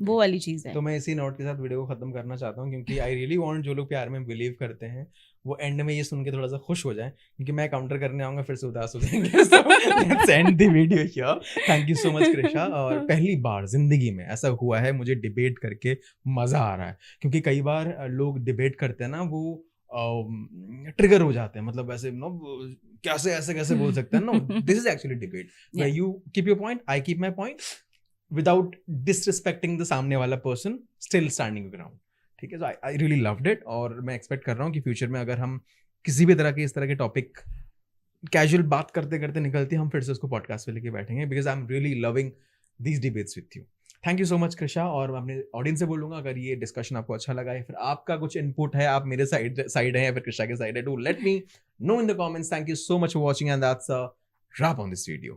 वो वाली चीज है। तो मैं इसी नोट के साथ वीडियो को खत्म करना चाहता हूँ, क्योंकि आई रियली वांट, जो लोग प्यार में बिलीव करते हैं वो एंड में ये सुन के थोड़ा सा खुश हो जाए, क्योंकि मैं काउंटर करने आऊंगा फिर से उदास हो जाएंगे। So let's end the video here. Thank you so much Krisha. और पहली बार जिंदगी में ऐसा हुआ है, मुझे डिबेट करके मजा आ रहा है, क्योंकि कई बार लोग डिबेट करते हैं ना, वो ट्रिगर हो जाते हैं, मतलब ऐसे नो कैसे ऐसे कैसे बोल सकते हैं, no this is actually debate where you keep your point, I keep my point, without disrespecting the सामने वाला पर्सन, स्टिल स्टैंडिंग ग्राउंड, ठीक है? So I really loved it, और मैं एक्सपेक्ट कर रहा हूँ कि फ्यूचर में अगर हम किसी भी तरह के इस तरह के टॉपिक कैजुअल बात करते करते निकलती, हम फिर से उसको पॉडकास्ट पे लेके बैठेंगे, because I am really loving these debates with you. Thank you so much Krisha, और मैं अपने ऑडियंस से बोलूंगा, अगर ये डिस्कशन आपको अच्छा लगा है, फिर आपका कुछ इनपुट है, आप मेरे साइड है या फिर कृषा के साइड है, do let me know in the comments. Thank you so much for watching, and that's a wrap on this video.